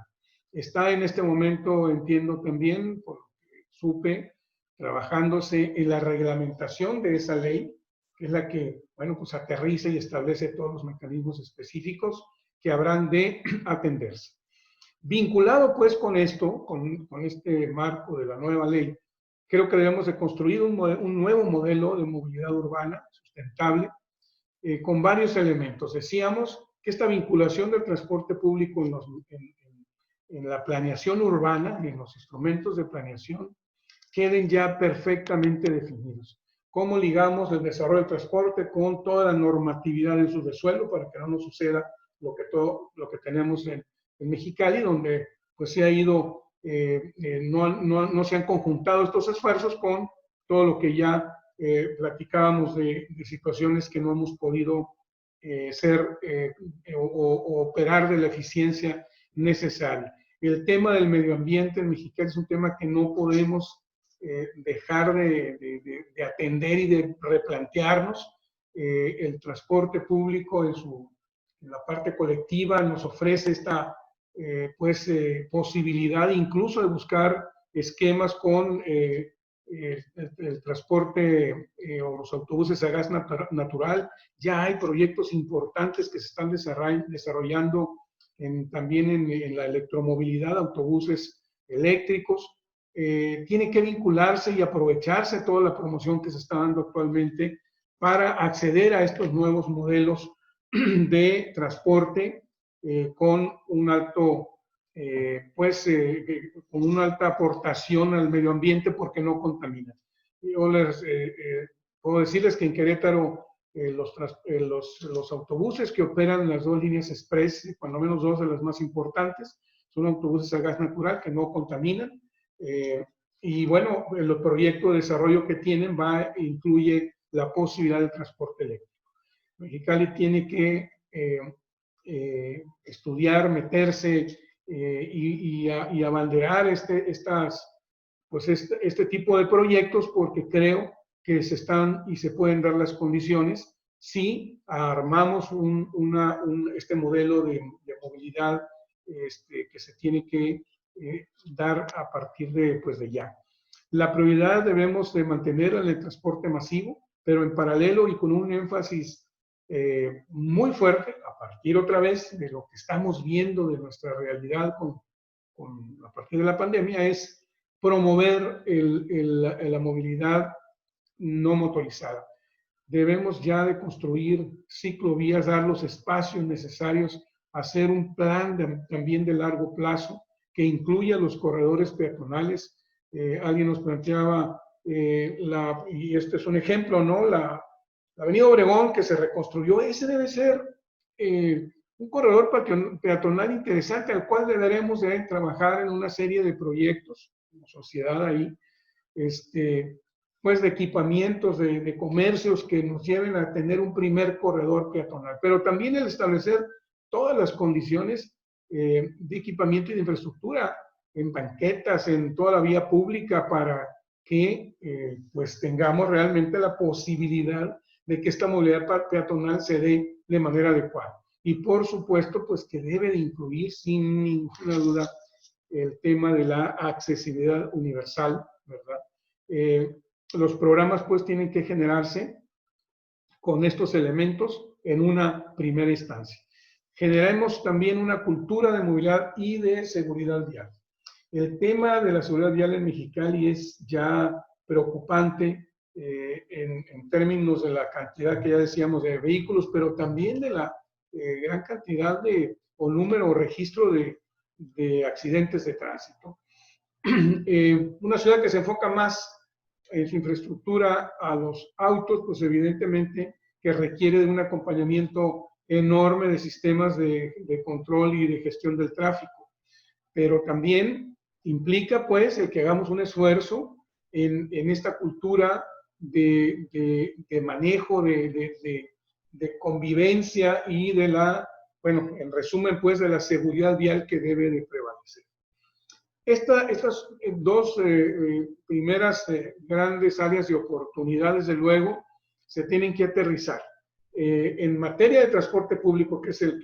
Está en este momento, entiendo también, porque supe, trabajándose en la reglamentación de esa ley, que es la que, pues aterriza y establece todos los mecanismos específicos que habrán de atenderse. Vinculado pues con esto, con este marco de la nueva ley, creo que debemos de construir un nuevo modelo de movilidad urbana sustentable con varios elementos. Decíamos que esta vinculación del transporte público en la planeación urbana, en los instrumentos de planeación, queden ya perfectamente definidos. ¿Cómo ligamos el desarrollo del transporte con toda la normatividad de uso de suelo para que no nos suceda lo que tenemos en Mexicali, donde pues se ha ido, no se han conjuntado estos esfuerzos con todo lo que ya platicábamos de situaciones que no hemos podido o operar de la eficiencia necesaria. El tema del medio ambiente en Mexicali es un tema que no podemos dejar de atender y de replantearnos. El transporte público en la parte colectiva nos ofrece esta posibilidad incluso de buscar esquemas con el transporte o los autobuses a gas natural. Ya hay proyectos importantes que se están desarrollando también en la electromovilidad, autobuses eléctricos. Tiene que vincularse y aprovecharse toda la promoción que se está dando actualmente para acceder a estos nuevos modelos de transporte con un alto, con una alta aportación al medio ambiente porque no contamina. Yo puedo decirles que en Querétaro los autobuses que operan las 2 líneas express, cuando menos 2 de las más importantes, son autobuses a gas natural que no contaminan. Y bueno, el proyecto de desarrollo que tienen incluye la posibilidad de transporte eléctrico. Mexicali tiene que estudiar, meterse y abanderar este tipo de proyectos, porque creo que se están y se pueden dar las condiciones si armamos este modelo de movilidad que se tiene que dar a partir de ya. La prioridad debemos de mantener en el transporte masivo, pero en paralelo y con un énfasis muy fuerte, a partir otra vez de lo que estamos viendo de nuestra realidad a partir de la pandemia, es promover la movilidad no motorizada. Debemos ya de construir ciclovías, dar los espacios necesarios, hacer un plan también de largo plazo que incluya los corredores peatonales. Alguien nos planteaba, y este es un ejemplo, ¿no? La Avenida Obregón, que se reconstruyó, ese debe ser un corredor peatonal interesante al cual deberemos de trabajar en una serie de proyectos como sociedad ahí, pues de equipamientos, de comercios que nos lleven a tener un primer corredor peatonal, pero también el establecer todas las condiciones de equipamiento y de infraestructura en banquetas, en toda la vía pública, para que pues tengamos realmente la posibilidad de que esta movilidad peatonal se dé de manera adecuada. Y por supuesto, pues que debe de incluir sin ninguna duda el tema de la accesibilidad universal, ¿verdad? Los programas pues tienen que generarse con estos elementos en una primera instancia. Generemos también una cultura de movilidad y de seguridad vial. El tema de la seguridad vial en Mexicali es ya preocupante en términos de la cantidad que ya decíamos de vehículos, pero también de la gran cantidad o número o registro de accidentes de tránsito. Una ciudad que se enfoca más en su infraestructura a los autos, pues evidentemente que requiere de un acompañamiento enorme de sistemas de control y de gestión del tráfico, pero también implica pues el que hagamos un esfuerzo en esta cultura de manejo, de convivencia y de la bueno, en resumen, pues, de la seguridad vial que debe de prevalecer. Estas dos primeras grandes áreas de oportunidad, desde luego, se tienen que aterrizar. En materia de transporte público, que es el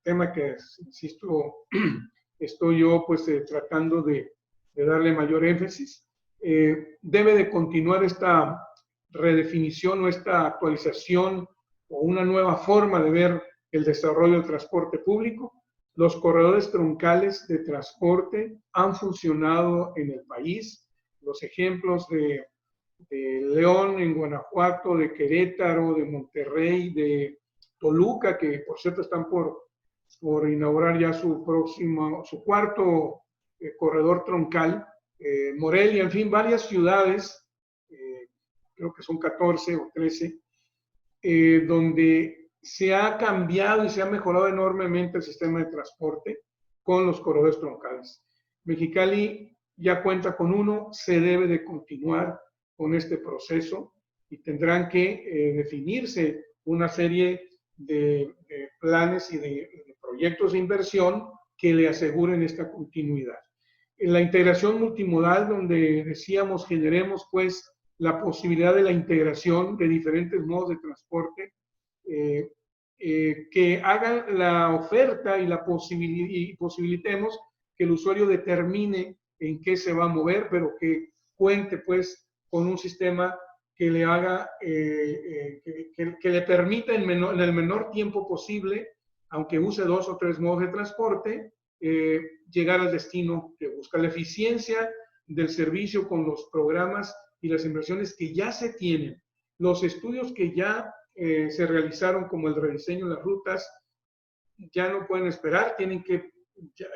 tema que, insisto, estoy yo pues tratando de darle mayor énfasis, debe de continuar esta redefinición o esta actualización o una nueva forma de ver el desarrollo del transporte público. Los corredores troncales de transporte han funcionado en el país. Los ejemplos de León, en Guanajuato, de Querétaro, de Monterrey, de Toluca, que por cierto están por inaugurar ya su cuarto corredor troncal, Morelia, en fin, varias ciudades, creo que son 14 o 13, donde se ha cambiado y se ha mejorado enormemente el sistema de transporte con los corredores troncales. Mexicali ya cuenta con uno, se debe de continuar con este proceso y tendrán que definirse una serie de planes y de proyectos de inversión que le aseguren esta continuidad. En la integración multimodal, donde decíamos generemos pues la posibilidad de la integración de diferentes modos de transporte, que hagan la oferta y posibilitemos que el usuario determine en qué se va a mover, pero que cuente pues con un sistema que le haga, que le permita en el menor tiempo posible, aunque use 2 o 3 modos de transporte, llegar al destino que busca. La eficiencia del servicio con los programas y las inversiones que ya se tienen, los estudios que ya se realizaron, como el rediseño de las rutas, ya no pueden esperar, tienen que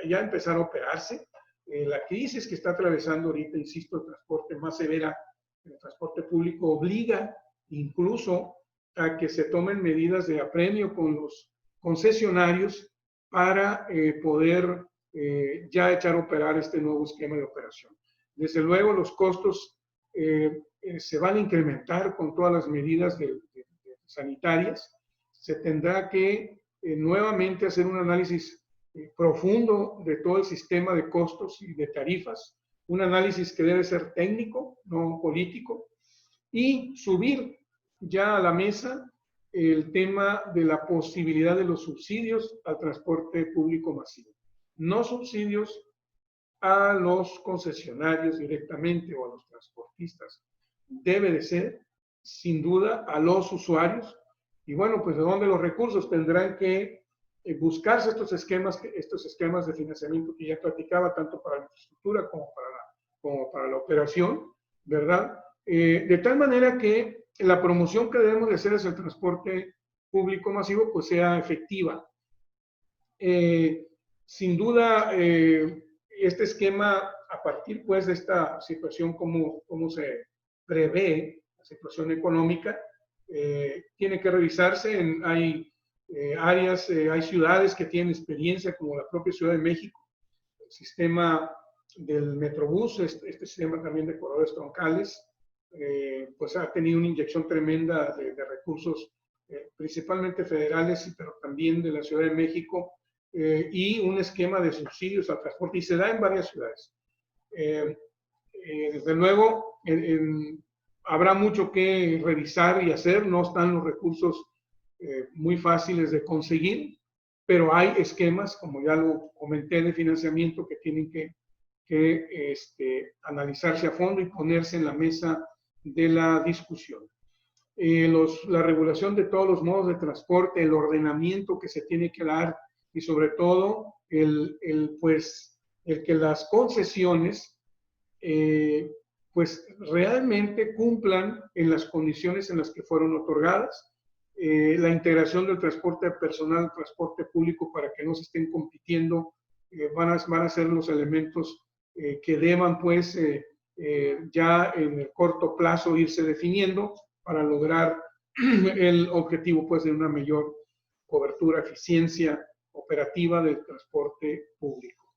ya empezar a operarse. La crisis que está atravesando ahorita, insisto, el transporte más severa, el transporte público, obliga incluso a que se tomen medidas de apremio con los concesionarios para poder ya echar a operar este nuevo esquema de operación. Desde luego, los costos se van a incrementar con todas las medidas sanitarias. Se tendrá que nuevamente hacer un análisis profundo de todo el sistema de costos y de tarifas, un análisis que debe ser técnico, no político, y subir ya a la mesa el tema de la posibilidad de los subsidios al transporte público masivo. No subsidios a los concesionarios directamente o a los transportistas. Debe de ser, sin duda, a los usuarios. Y bueno, pues de dónde los recursos tendrán que buscarse estos esquemas de financiamiento que ya platicaba, tanto para la infraestructura como para la operación, ¿verdad? De tal manera que la promoción que debemos de hacer hacia el transporte público masivo pues sea efectiva. Sin duda, este esquema, a partir pues de esta situación, como se prevé, la situación económica, tiene que revisarse. Hay áreas, hay ciudades que tienen experiencia, como la propia Ciudad de México, el sistema del Metrobús, este sistema también de corredores troncales, pues ha tenido una inyección tremenda de recursos, principalmente federales, pero también de la Ciudad de México, y un esquema de subsidios al transporte, y se da en varias ciudades. Desde luego, habrá mucho que revisar y hacer, no están los recursos muy fáciles de conseguir, pero hay esquemas, como ya lo comenté, de financiamiento que tienen que analizarse a fondo y ponerse en la mesa de la discusión. La regulación de todos los modos de transporte, el ordenamiento que se tiene que dar y sobre todo el que las concesiones pues realmente cumplan en las condiciones en las que fueron otorgadas, la integración del transporte personal, transporte público, para que no se estén compitiendo, van a ser los elementos que deban pues ya en el corto plazo irse definiendo para lograr el objetivo pues de una mayor cobertura, eficiencia operativa del transporte público.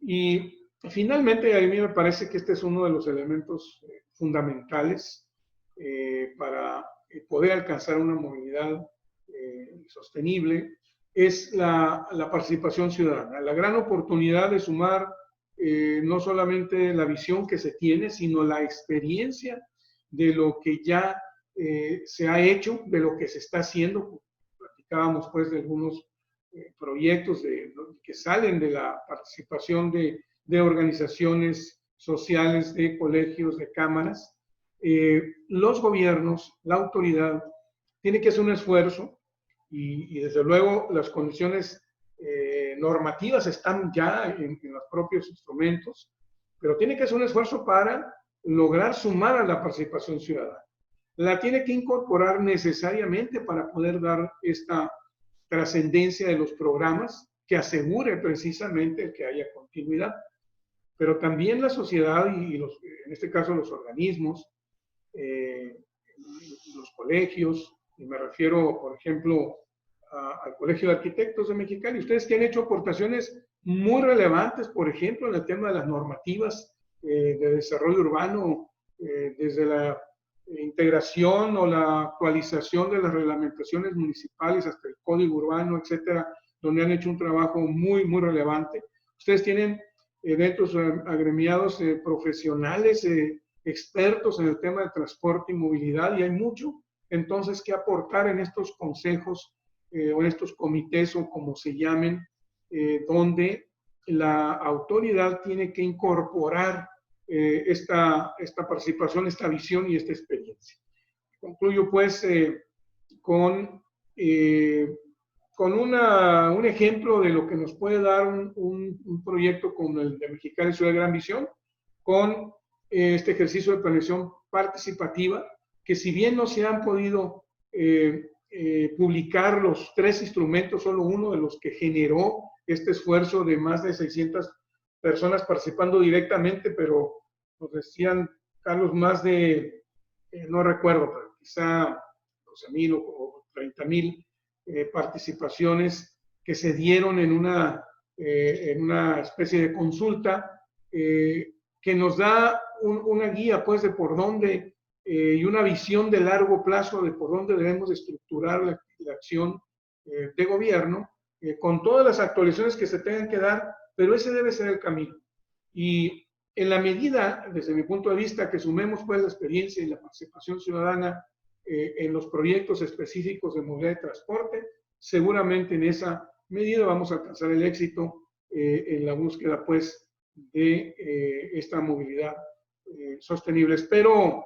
Y finalmente, a mí me parece que este es uno de los elementos fundamentales para poder alcanzar una movilidad sostenible, es la participación ciudadana, la gran oportunidad de sumar no solamente la visión que se tiene, sino la experiencia de lo que ya se ha hecho, de lo que se está haciendo. Platicábamos pues de algunos proyectos que salen de la participación de organizaciones sociales, de colegios, de cámaras. Los gobiernos, la autoridad, tiene que hacer un esfuerzo y desde luego las condiciones normativas están ya en los propios instrumentos, pero tiene que hacer un esfuerzo para lograr sumar a la participación ciudadana. La tiene que incorporar necesariamente para poder dar esta trascendencia de los programas que asegure precisamente que haya continuidad. Pero también la sociedad y en este caso los organismos, los colegios, y me refiero, por ejemplo, al Colegio de Arquitectos de Mexicali, ustedes que han hecho aportaciones muy relevantes, por ejemplo, en el tema de las normativas de desarrollo urbano, desde la integración o la actualización de las reglamentaciones municipales hasta el código urbano, etcétera, donde han hecho un trabajo muy, muy relevante. Ustedes tienen dentro de sus agremiados profesionales, expertos en el tema de transporte y movilidad, y hay mucho entonces que aportar en estos consejos o en estos comités o como se llamen, donde la autoridad tiene que incorporar esta participación, esta visión y esta experiencia. Concluyo pues con un ejemplo de lo que nos puede dar un proyecto como el de Mexicali Ciudad de Gran Visión, con este ejercicio de planeación participativa, que si bien no se han podido publicar los 3 instrumentos, solo uno de los que generó este esfuerzo de más de 600 personas participando directamente, pero nos decían, Carlos, más de, no recuerdo, pero quizá 12,000 o 30,000 participaciones que se dieron en una especie de consulta que nos da una guía pues de por dónde y una visión de largo plazo de por dónde debemos estructurar la acción de gobierno con todas las actualizaciones que se tengan que dar, pero ese debe ser el camino. Y en la medida, desde mi punto de vista, que sumemos pues la experiencia y la participación ciudadana en los proyectos específicos de movilidad y transporte, seguramente en esa medida vamos a alcanzar el éxito en la búsqueda pues de esta movilidad sostenible. Espero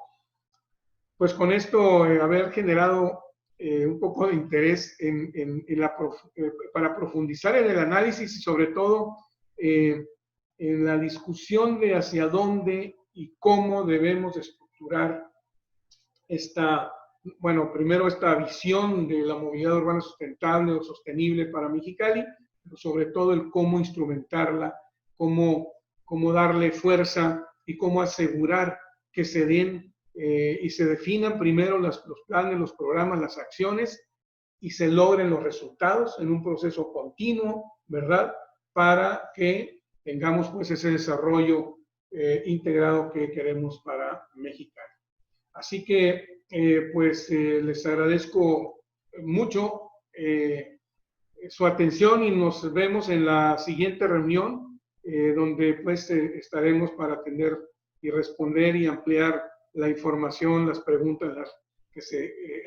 pues con esto haber generado un poco de interés para profundizar en el análisis y sobre todo en la discusión de hacia dónde y cómo debemos estructurar primero esta visión de la movilidad urbana sustentable o sostenible para Mexicali, pero sobre todo el cómo instrumentarla, cómo darle fuerza y cómo asegurar que se den y se definan primero los planes, los programas, las acciones y se logren los resultados en un proceso continuo, ¿verdad? Para que tengamos pues ese desarrollo integrado que queremos para Mexicali. Así que les agradezco mucho su atención y nos vemos en la siguiente reunión donde pues estaremos para atender y responder y ampliar la información, las preguntas,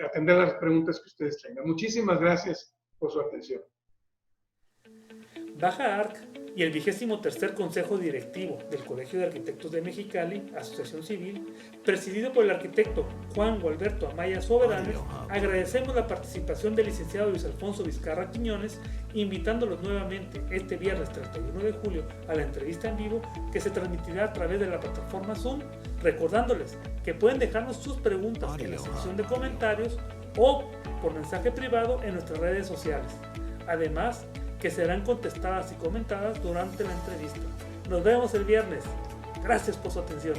atender las preguntas que ustedes tengan. Muchísimas gracias por su atención. Baja Arc y el 23º Consejo Directivo del Colegio de Arquitectos de Mexicali, Asociación Civil, presidido por el arquitecto Juan Gualberto Amaya Soberanes, agradecemos la participación del licenciado Luis Alfonso Vizcarra Quiñones, invitándolos nuevamente este viernes 31 de julio a la entrevista en vivo que se transmitirá a través de la plataforma Zoom, recordándoles que pueden dejarnos sus preguntas en la sección de comentarios o por mensaje privado en nuestras redes sociales. Además, que serán contestadas y comentadas durante la entrevista. Nos vemos el viernes. Gracias por su atención.